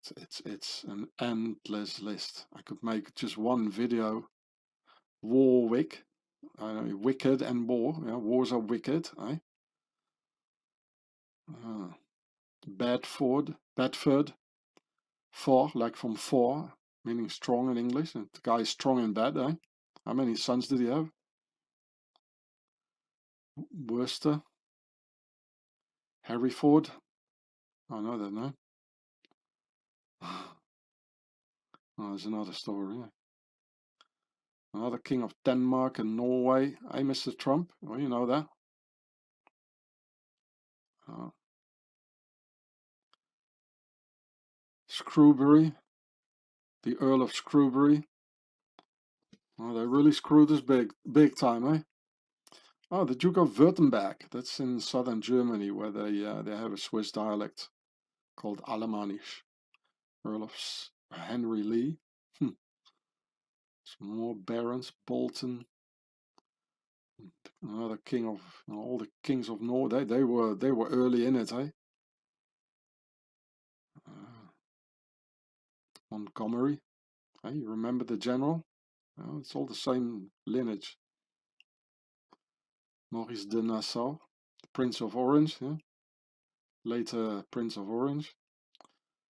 it's an endless list. I could make just one video. Warwick, wicked and war. Yeah, wars are wicked. Eh? Bedford, for like from for, meaning strong in English. And the guy is strong in bed. Eh? How many sons did he have? Worcester, Hereford. I know that name. Oh, there's another story. Yeah. Another king of Denmark and Norway. Hey, Mr. Trump. Well, you know that. Screwbury. The Earl of Screwbury. Oh, they really screwed us big time, eh? Oh, the Duke of Württemberg. That's in southern Germany, where they have a Swiss dialect called Alemannisch. Earl of Henry Lee. Some more barons. Bolton. Another king of, you know, all the kings of Norway. They were early in it, eh? Montgomery. Hey, you remember the general? Oh, it's all the same lineage. Maurice de Nassau, the Prince of Orange, yeah? Later Prince of Orange,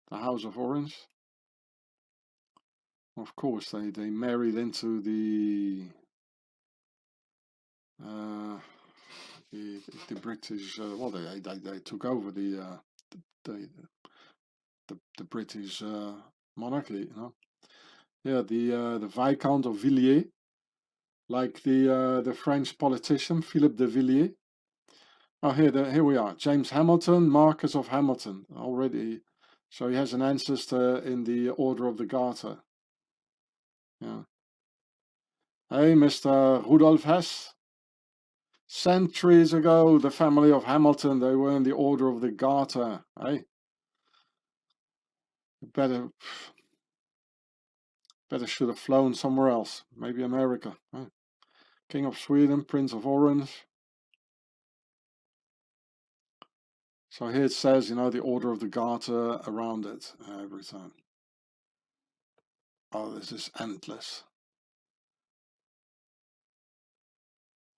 the House of Orange. Of course, they married into the British. Well, they took over the British monarchy, you know. Yeah, the Viscount of Villiers, like the French politician Philippe de Villiers. Oh, here we are. James Hamilton, Marquess of Hamilton, already. So he has an ancestor in the Order of the Garter. Yeah. Hey, Mr. Rudolf Hess. Centuries ago, the family of Hamilton, they were in the Order of the Garter. Hey, better should have flown somewhere else. Maybe America. Hey. King of Sweden, Prince of Orange. So here it says, you know, the Order of the Garter around it every time. Oh, this is endless.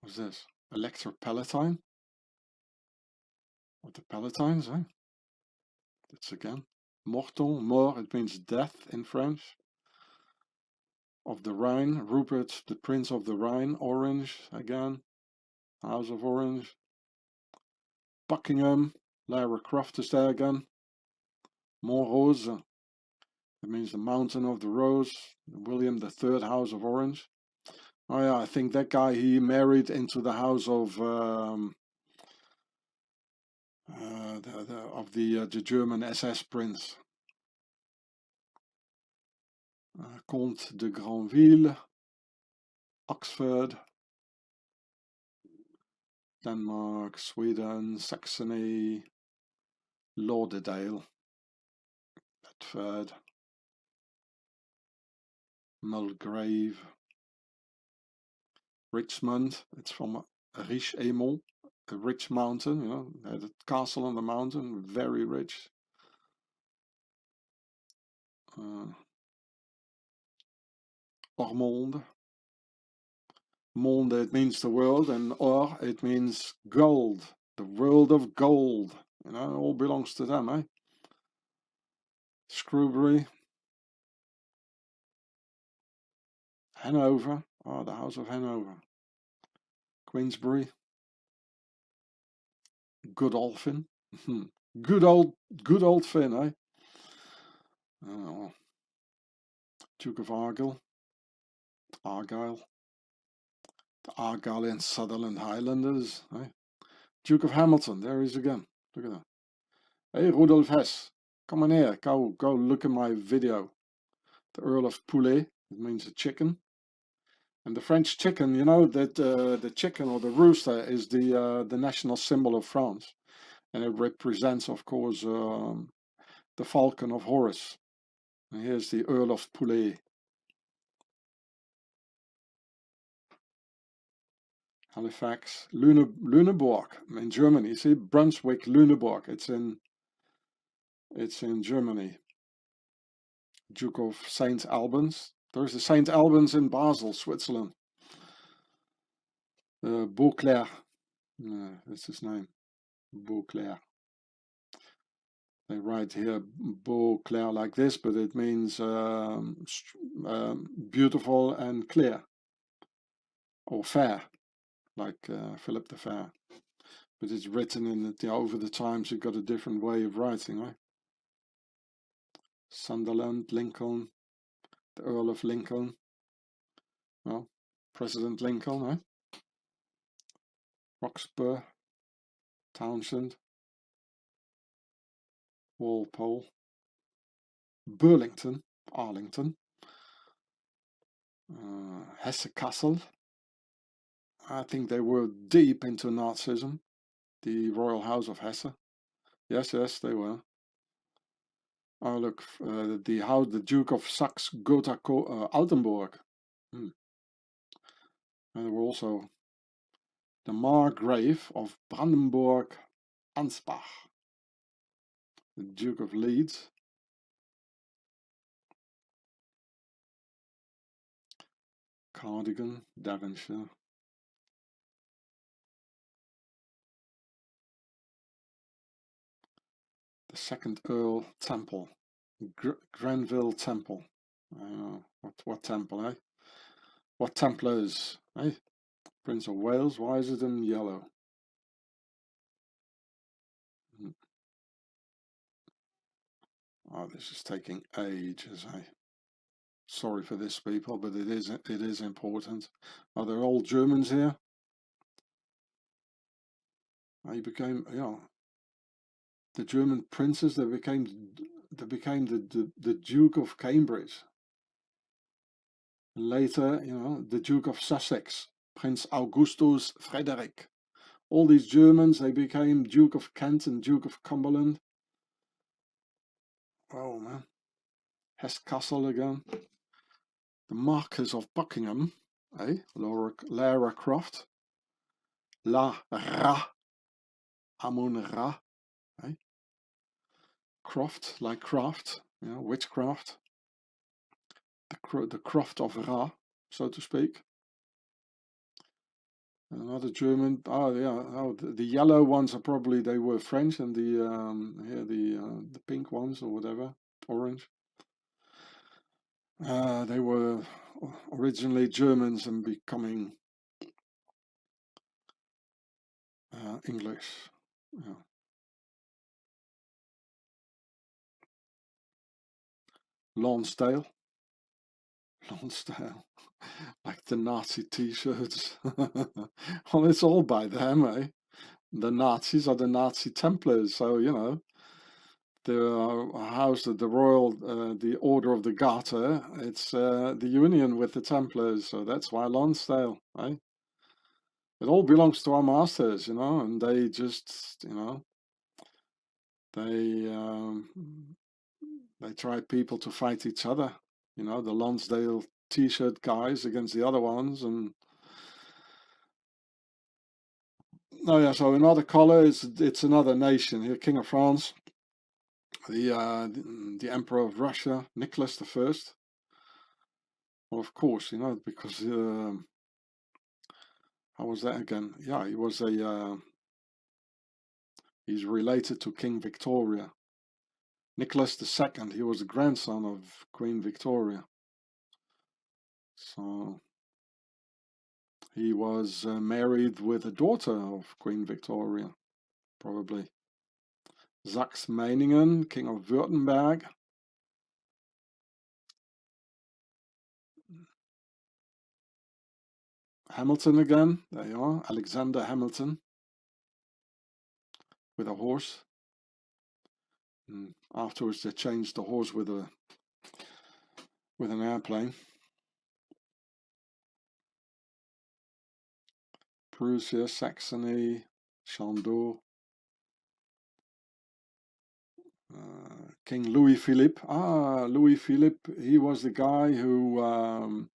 What's this? Elector Palatine? What the Palatines, eh? That's again. Morton, mort, it means death in French. Of the Rhine, Rupert, the Prince of the Rhine, Orange, again. House of Orange. Buckingham, Lara Croft is there again. Mont Rose, that means the Mountain of the Rose. William III, House of Orange. Oh yeah, I think that guy, he married into the house of the German SS prince. Comte de Granville, Oxford, Denmark, Sweden, Saxony, Lauderdale, Bedford, Mulgrave, Richmond. It's from Riche Emel, a rich mountain, you know, had a castle on the mountain, very rich. Ormonde. Monde, it means the world, and or, it means gold. The world of gold. You know, it all belongs to them, eh? Screwbury. Hanover. Oh, the House of Hanover. Queensbury. Godolphin. good old Finn, eh? Oh, Duke of Argyll. The Argyll and Sutherland Highlanders. Eh? Duke of Hamilton, there he is again. Look at that. Hey, Rudolf Hess, come on here. Go look at my video. The Earl of Poulet, it means a chicken. And the French chicken, you know that the chicken or the rooster is the national symbol of France. And it represents, of course, the falcon of Horus. And here's the Earl of Poulet. Halifax, Lüneburg in Germany. See, Brunswick, Lüneburg. It's in Germany. Duke of St. Albans. There's the St. Albans in Basel, Switzerland. Beauclerc. That's his name. Beauclerc. They write here Beauclerc like this, but it means beautiful and clear. Or fair, like Philip the Fair. But it's written in over the times, it got a different way of writing, right? Sunderland, Lincoln, the Earl of Lincoln. Well, President Lincoln, right? Roxburgh, Townshend, Walpole, Burlington, Arlington, Hesse Castle. I think they were deep into Nazism. The Royal House of Hesse. Yes, they were. Oh, look, the Duke of Saxe-Gotha-Altenburg. And there were also the Margrave of Brandenburg-Ansbach, the Duke of Leeds, Cardigan, Devonshire, the second Earl Temple, Grenville Temple. I don't know what temple, eh? What Templars, eh? Prince of Wales, why is it in yellow? Oh, this is taking ages, eh? Sorry for this, people, but it is important. Are there all Germans here? He became, you know, the German princes. They became the Duke of Cambridge. And later, you know, the Duke of Sussex, Prince Augustus Frederick. All these Germans, they became Duke of Kent and Duke of Cumberland. Oh man, Hesse Castle again. The Marquess of Buckingham, eh? Lara Croft. La Ra. Amun Ra. Eh? Croft, like craft, you know, witchcraft. The Croft of Ra, so to speak. Another German. Oh yeah. Oh, the yellow ones are probably they were French, and the pink ones or whatever, orange. They were originally Germans and becoming English. Yeah. Lonsdale, like the Nazi T-shirts. Well, it's all by them, eh? The Nazis are the Nazi Templars, so you know. The house of the royal, the Order of the Garter, it's the union with the Templars, so that's why Lonsdale, eh? It all belongs to our masters, you know, and they just, you know, they try people to fight each other, you know, the Lonsdale T-shirt guys against the other ones, and oh yeah, so another color is it's another nation here, King of France, the Emperor of Russia, Nicholas I. Well, of course, you know, because how was that again? Yeah, he was he's related to King Victoria. Nicholas II, he was the grandson of Queen Victoria. So he was married with a daughter of Queen Victoria, probably. Saxe-Meiningen, King of Württemberg. Hamilton again. There you are, Alexander Hamilton with a horse. And afterwards they changed the horse with an airplane. Prussia, Saxony, Chandon. King Louis Philippe. Louis Philippe, he was the guy who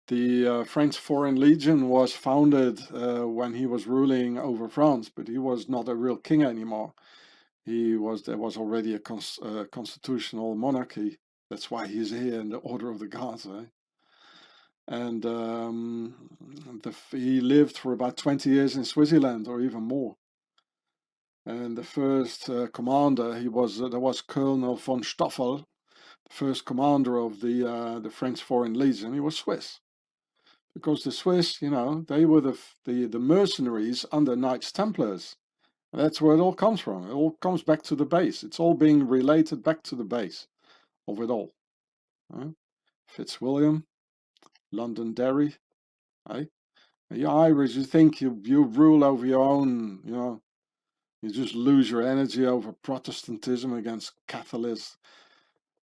the French Foreign Legion was founded when he was ruling over France, but he was not a real king anymore. There was already a constitutional monarchy. That's why he's here in the Order of the Guards. And he lived for about 20 years in Switzerland, or even more. And the first commander, there was Colonel von Stoffel, the first commander of the French Foreign Legion. He was Swiss, because the Swiss, you know, they were the mercenaries under Knights Templars. And that's where it all comes from. It all comes back to the base. It's all being related back to the base of it all. Fitzwilliam, Londonderry, eh? You Irish, you think you rule over your own, you know, you just lose your energy over Protestantism against Catholics,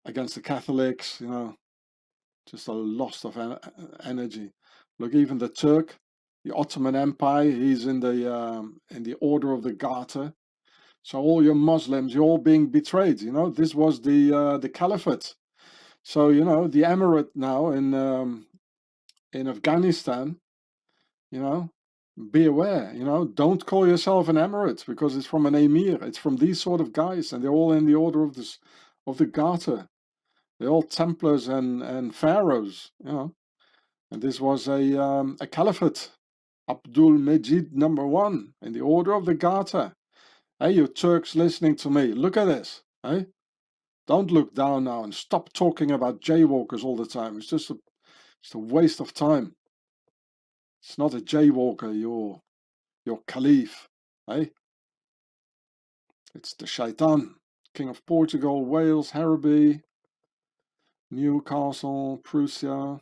against the Catholics, you know, just a loss of energy. Look, even the Turk, the Ottoman Empire, he's in the Order of the Garter. So all your Muslims, you're all being betrayed. You know, this was the Caliphate. So you know, the Emirate now in Afghanistan, you know, be aware. You know, don't call yourself an Emirate, because it's from an Emir. It's from these sort of guys, and they're all in the Order of the Garter. They're all Templars and Pharaohs. You know, and this was a Caliphate. Abdul Majid #1 in the Order of the Garter. Hey, you Turks listening to me, look at this. Hey, don't look down now and stop talking about jaywalkers all the time. It's just a waste of time. It's not a jaywalker, your caliph. Hey, it's the shaitan, King of Portugal, Wales, Harrowby, Newcastle, Prussia.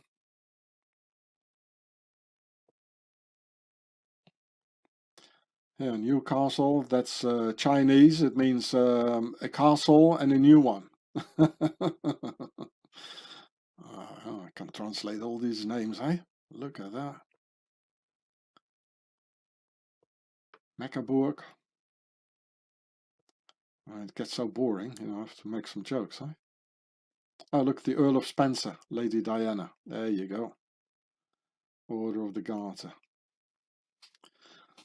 Yeah, Newcastle, that's Chinese. It means a castle and a new one. I can translate all these names, eh? Look at that. Meccaburg. It gets so boring, you know, I have to make some jokes, eh? Oh, look, the Earl of Spencer, Lady Diana. There you go. Order of the Garter.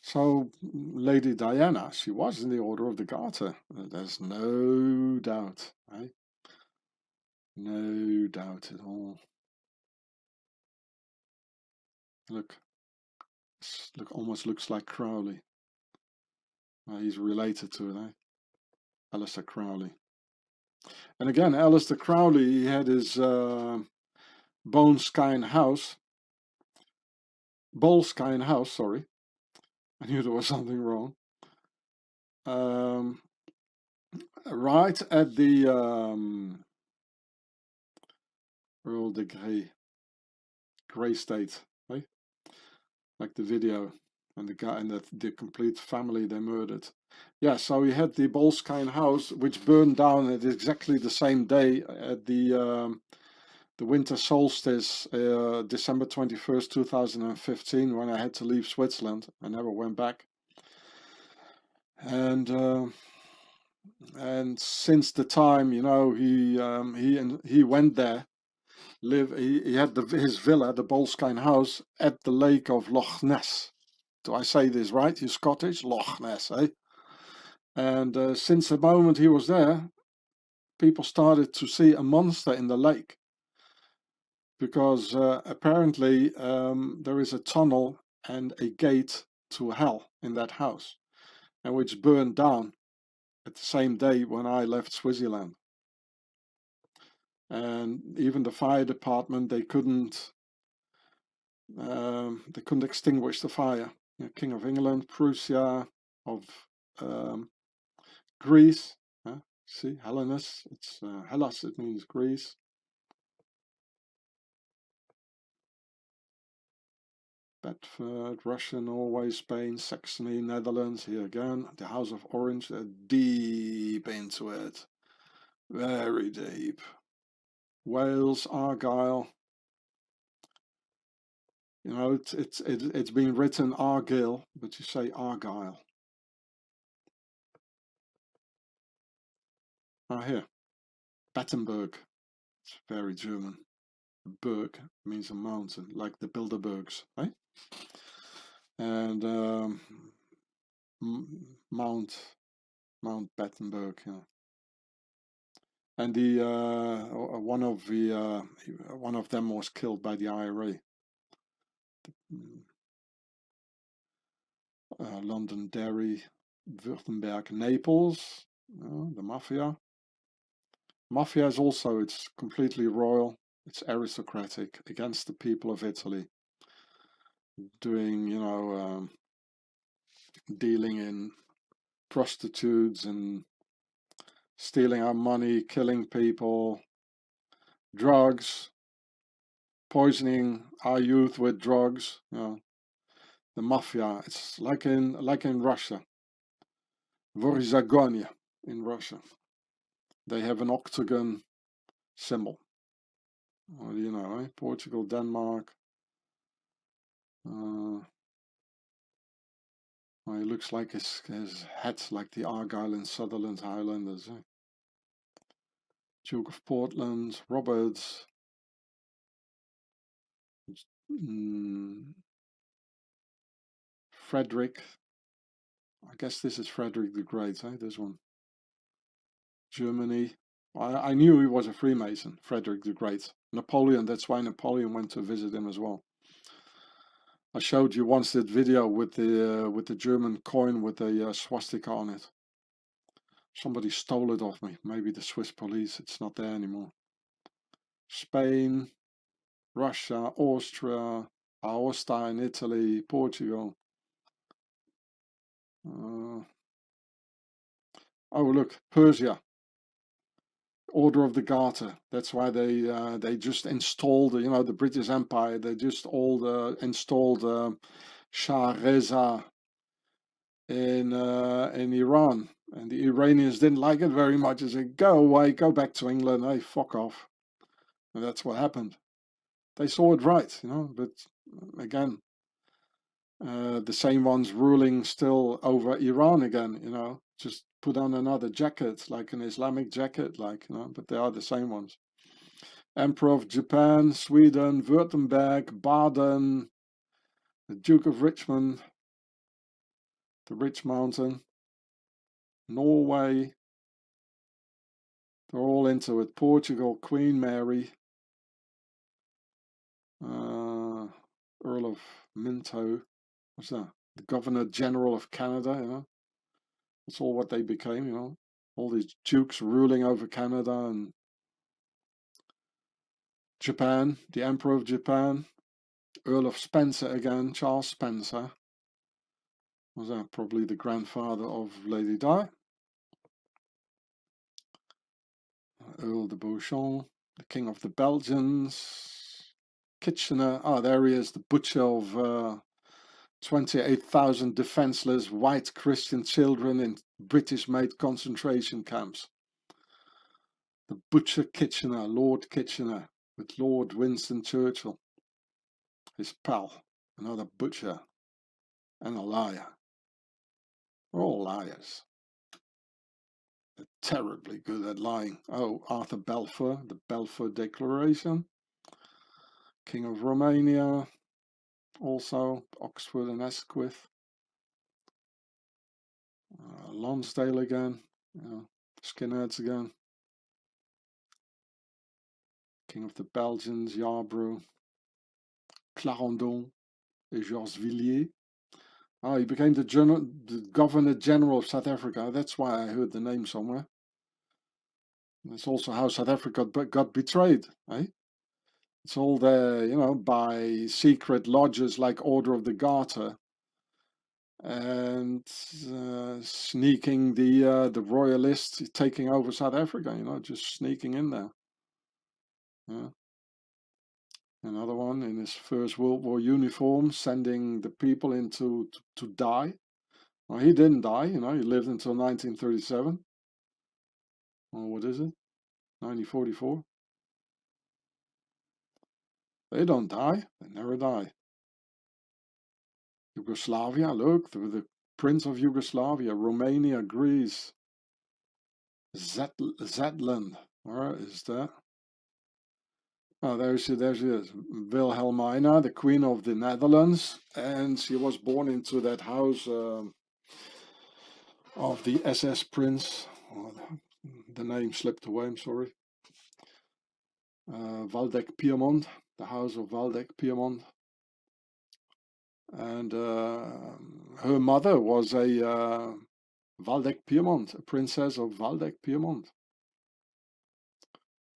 So, Lady Diana, she was in the Order of the Garter. There's no doubt, eh? No doubt at all. Look, almost looks like Crowley. He's related to it, eh? Aleister Crowley. And again, Aleister Crowley, he had his Boleskine house, sorry. I knew there was something wrong. Right at the Earl de Grey State, right? Like the video, and the guy and the complete family they murdered. Yeah, so he had the Boleskine house, which burned down at exactly the same day at the winter solstice, December 21st, 2015, when I had to leave Switzerland. I never went back. And since the time, you know, he went there, he had his villa, the Boleskine house, at the lake of Loch Ness. Do I say this right? You Scottish? Loch Ness, eh? And since the moment he was there, people started to see a monster in the lake, because apparently there is a tunnel and a gate to hell in that house, and which burned down at the same day when I left Switzerland. And even the fire department, they couldn't extinguish the fire. You know, King of England, Prussia, of Greece. See, Hellenes, it's Hellas, it means Greece. Bedford, Russia, Norway, Spain, Saxony, Netherlands, here again, the House of Orange, deep into it, very deep. Wales, Argyll, you know, it's been written Argyll, but you say Argyll. Ah, here, Battenberg, it's very German. Berg means a mountain, like the Bilderbergs, right? And Mount Battenberg, yeah. And the one of them was killed by the IRA. Londonderry, Württemberg, Naples, the mafia. Mafia is also, it's completely royal, it's aristocratic, against the people of Italy, doing, you know, dealing in prostitutes and stealing our money, killing people, drugs, poisoning our youth with drugs, you know. The mafia, it's like in Russia. Vorzagonia in Russia. They have an octagon symbol. What do you know, eh? Portugal, Denmark. Well, he looks like his hat's like the Argyll and Sutherland Highlanders, eh? Duke of Portland, Roberts. Frederick. I guess this is Frederick the Great, eh? This one. Germany. I knew he was a Freemason, Frederick the Great. Napoleon, that's why Napoleon went to visit him as well. I showed you once that video with the German coin with a swastika on it. Somebody stole it off me. Maybe the Swiss police. It's not there anymore. Spain, Russia, Austria, Aosta in Italy, Portugal. Oh look, Persia. Order of the Garter. That's why they just installed, you know, the British Empire. They just all installed Shah Reza in Iran, and the Iranians didn't like it very much. They said, "Go away, go back to England. Hey, fuck off." And that's what happened. They saw it right, you know. But again, the same ones ruling still over Iran again, you know. Just put on another jacket, like an Islamic jacket, like, you know. But they are the same ones. Emperor of Japan, Sweden, Württemberg, Baden, the Duke of Richmond, the Rich Mountain, Norway. They're all into it. Portugal, Queen Mary, Earl of Minto. What's that? The Governor General of Canada, you know. That's all what they became, you know. All these dukes ruling over Canada. And Japan, the Emperor of Japan, Earl of Spencer again, Charles Spencer. Was that probably the grandfather of Lady Di? Earl de Beauchamp, the King of the Belgians, Kitchener. Oh, there he is, the butcher of 28,000 defenseless white Christian children in British-made concentration camps. The butcher Kitchener, Lord Kitchener, with Lord Winston Churchill, his pal, another butcher and a liar. We're all liars. They're terribly good at lying. Oh, Arthur Balfour, the Balfour Declaration, King of Romania, also Oxford and Asquith, Lonsdale again, Skinheads again, King of the Belgians, Yarborough, Clarendon, and Georges Villiers. Oh, he became the Governor General of South Africa. That's why I heard the name somewhere. That's also how South Africa got betrayed, eh? It's all there, you know, by secret lodges like Order of the Garter, and sneaking the royalists taking over South Africa, you know, just sneaking in there. Yeah. Another one in his First World War uniform, sending the people into to die. Well, he didn't die, you know, he lived until 1937. Or what is it? 1944. They don't die, they never die. Yugoslavia, look, the Prince of Yugoslavia, Romania, Greece, Zetland, where is that? Oh, there she is, Wilhelmina, the Queen of the Netherlands, and she was born into that house of the SS Prince. Oh, the name slipped away, I'm sorry. Waldeck-Pyrmont, the house of Waldeck-Pyrmont. And her mother was a Waldeck-Pyrmont, a princess of Waldeck-Pyrmont.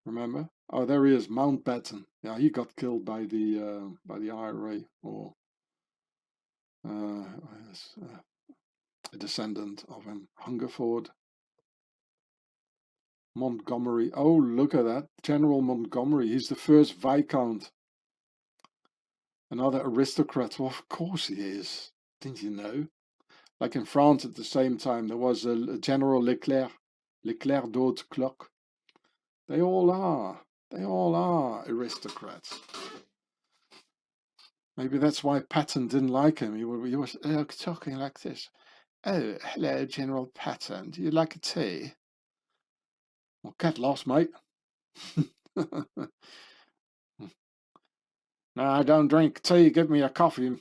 Remember? Oh, there he is, Mountbatten. Yeah, he got killed by the IRA, or a descendant of him. Hungerford. Montgomery. Oh, look at that. General Montgomery. He's the first Viscount. Another aristocrat. Well, of course he is. Didn't you know? Like in France at the same time, there was a General Leclerc. Leclerc d'Haute Cloque. They all are. They all are aristocrats. Maybe that's why Patton didn't like him. He was talking like this. Oh, hello, General Patton. Do you like a tea? Well, get lost, mate. No, I don't drink tea. Give me a coffee.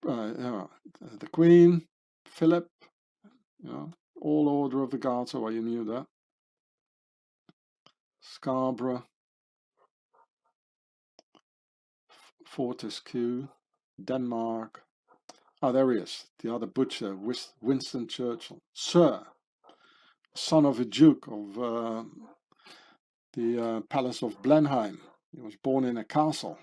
The Queen, Philip, you know, all Order of the Garter. Well, you knew that. Scarborough, Fortescue, Denmark. Oh, there he is. The other butcher, Winston Churchill. Sir, son of a duke of the Palace of Blenheim. He was born in a castle.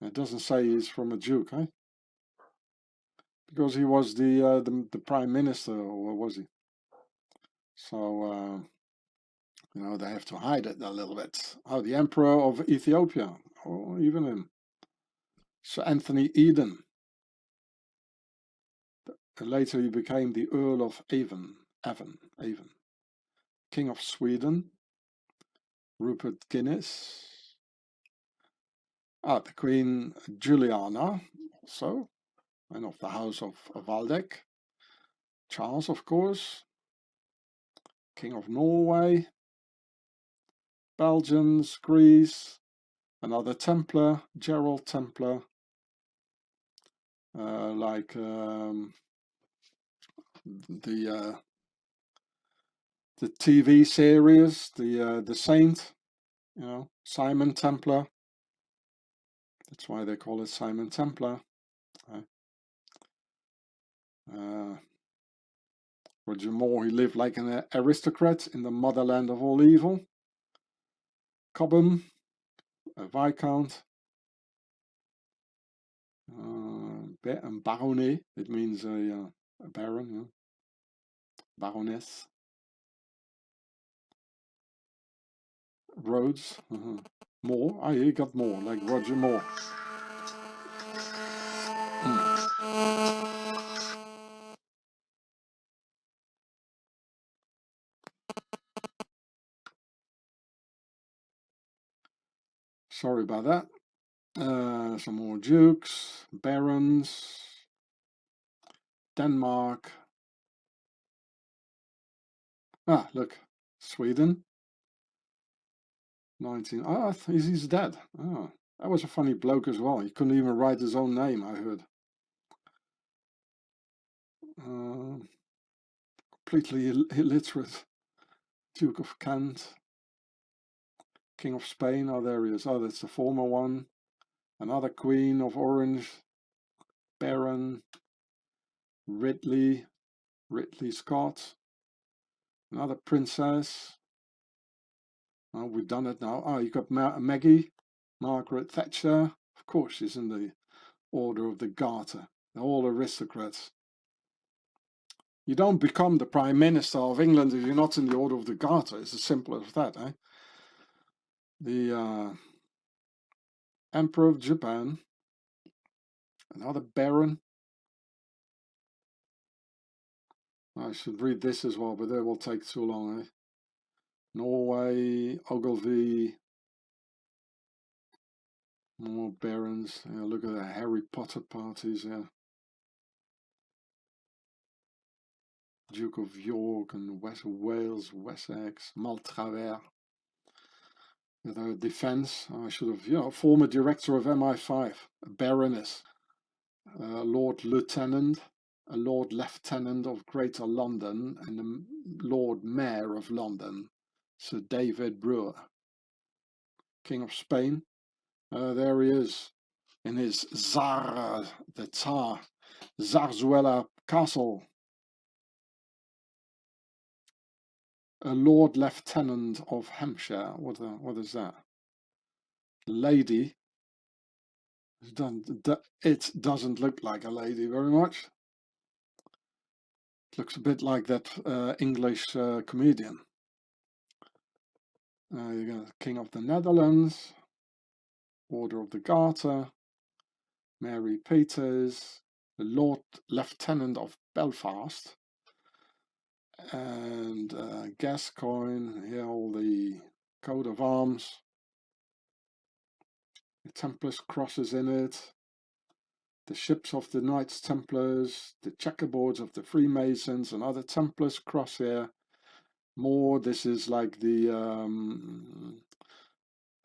It doesn't say he's from a duke, eh? Because he was the prime minister, or was he? So, you know, they have to hide it a little bit. Oh, the Emperor of Ethiopia. Oh, even him. Sir Anthony Eden. Later he became the Earl of Avon. King of Sweden. Rupert Guinness. Ah, the Queen Juliana, also, and of the House of Waldeck. Charles, of course. King of Norway. Belgians, Greece. Another Templar, Gerald Templar. Like the TV series, the Saint, you know, Simon Templar. That's why they call it Simon Templar. Roger Moore, he lived like an aristocrat in the motherland of all evil. Cobham, a Viscount. Baronet, it means a baron, yeah. Baroness. Rhodes. Moore. Ah, he got more, like Roger Moore. Sorry about that. Some more dukes, barons. Denmark. Ah, look, Sweden. 19. Ah, he's dead. Ah, that was a funny bloke as well. He couldn't even write his own name, I heard. Completely illiterate. Duke of Kent. King of Spain. Oh, there he is. Oh, that's the former one. Another Queen of Orange. Baron. Ridley Scott. Another princess. Oh, we've done it now. Oh, you got Maggie. Margaret Thatcher. Of course, she's in the Order of the Garter. They're all aristocrats. You don't become the Prime Minister of England if you're not in the Order of the Garter. It's as simple as that, eh? the Emperor of Japan, another Baron. I should read this as well, but that will take too long, eh? Norway, Ogilvy, more barons. Yeah, look at the Harry Potter parties, yeah. Duke of York and West Wales, Wessex, Maltravers. The defense, I should have, you know, former director of MI5, a baroness, Lord Lieutenant, a Lord Lieutenant of Greater London, and the Lord Mayor of London, Sir David Brewer, King of Spain. There he is, in his Tsar, the Tsar, Zarzuela Castle. A Lord Lieutenant of Hampshire. What is that? Lady. It doesn't look like a lady very much. It looks a bit like that English comedian. You got King of the Netherlands, Order of the Garter, Mary Peters, the Lord Lieutenant of Belfast, and Gascoigne. Here all the coat of arms, the Templars crosses in it, the ships of the Knights Templars, the checkerboards of the Freemasons, another Templars cross here. More, this is like the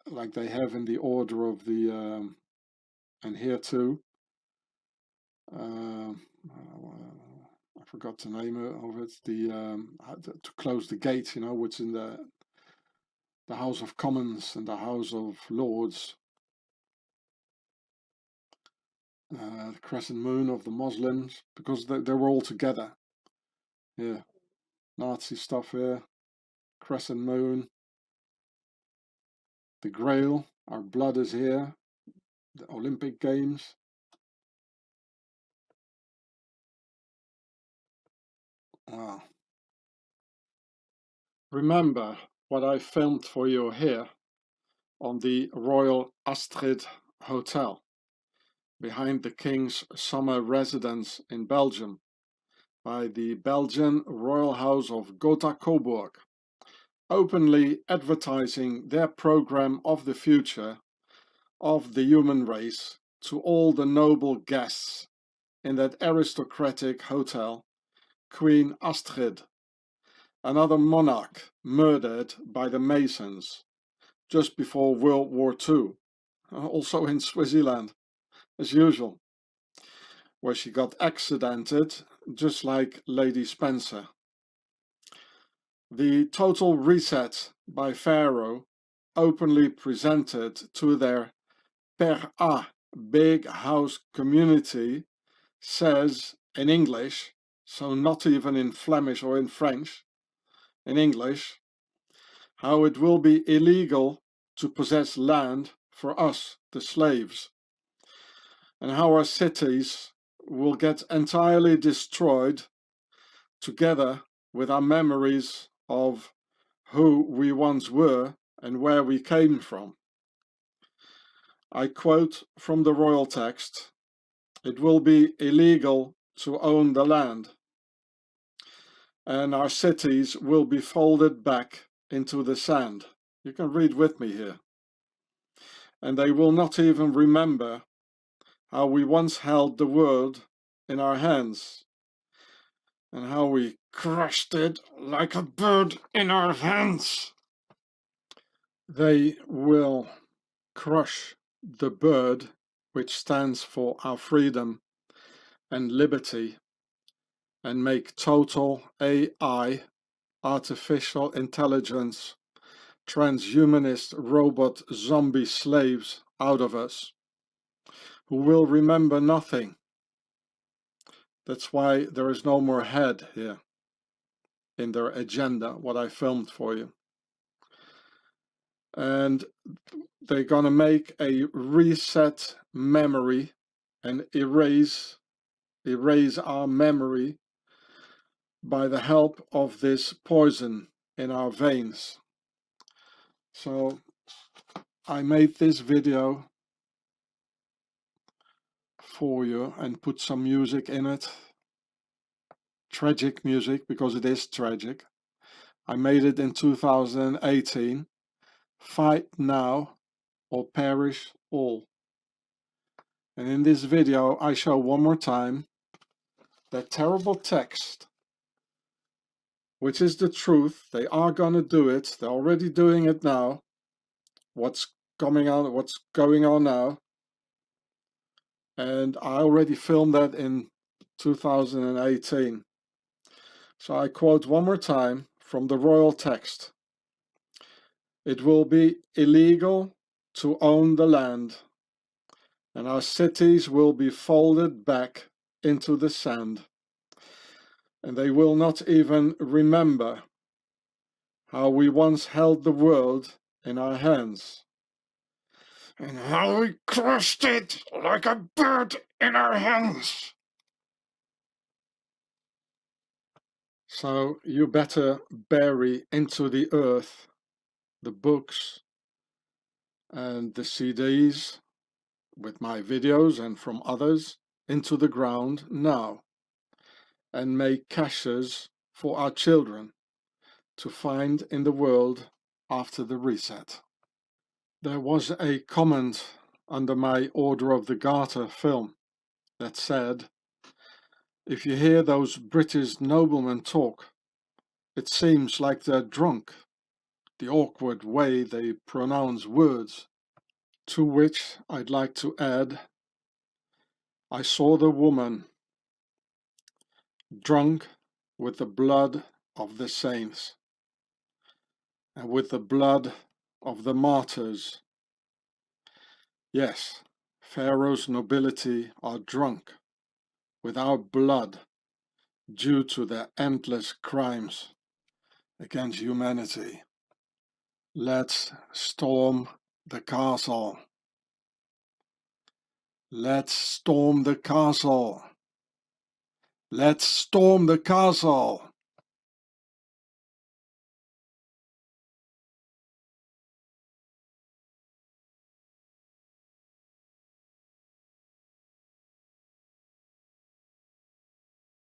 like they have in the Order of the and here too. I forgot the name of it. The to close the gate, you know, which in the House of Commons and the House of Lords. The crescent moon of the Muslims, because they were all together. Yeah, Nazi stuff here. Crescent moon. The Grail, our blood is here. The Olympic Games. Wow. Remember what I filmed for you here on the Royal Astrid Hotel, behind the King's summer residence in Belgium, by the Belgian Royal House of Gotha-Coburg, openly advertising their program of the future of the human race to all the noble guests in that aristocratic hotel, Queen Astrid, another monarch murdered by the Masons just before World War II, also in Swaziland, as usual, where she got accidented, just like Lady Spencer. The total reset by Pharaoh, openly presented to their Per A big house community, says in English, so not even in Flemish or in French, in English, how it will be illegal to possess land for us, the slaves, and how our cities will get entirely destroyed together with our memories of who we once were and where we came from. I quote from the royal text, "It will be illegal to own the land, and our cities will be folded back into the sand." You can read with me here. "And they will not even remember how we once held the world in our hands, and how we crushed it like a bird in our hands." They will crush the bird which stands for our freedom and liberty, and make total AI, artificial intelligence, transhumanist robot zombie slaves out of us, who will remember nothing. That's why there is no more head here in their agenda, what I filmed for you. And they're gonna make a reset memory and erase our memory by the help of this poison in our veins. So I made this video for you and put some music in it. Tragic music, because it is tragic. I made it in 2018. Fight now or perish all. And in this video I show one more time that terrible text, which is the truth. They are gonna do it. They're already doing it now. What's going on now. And I already filmed that in 2018. So I quote one more time from the royal text. It will be illegal to own the land, and our cities will be folded back into the sand, and they will not even remember how we once held the world in our hands, and how we crushed it like a bird in our hands. So you better bury into the earth the books and the CDs with my videos and from others into the ground now, and make caches for our children to find in the world after the reset. There was a comment under my Order of the Garter film that said, if you hear those British noblemen talk, it seems like they're drunk, the awkward way they pronounce words. To which I'd like to add, I saw the woman drunk with the blood of the saints and with the blood of the martyrs. Yes, Pharaoh's nobility are drunk with our blood due to their endless crimes against humanity. Let's storm the castle. Let's storm the castle. Let's storm the castle.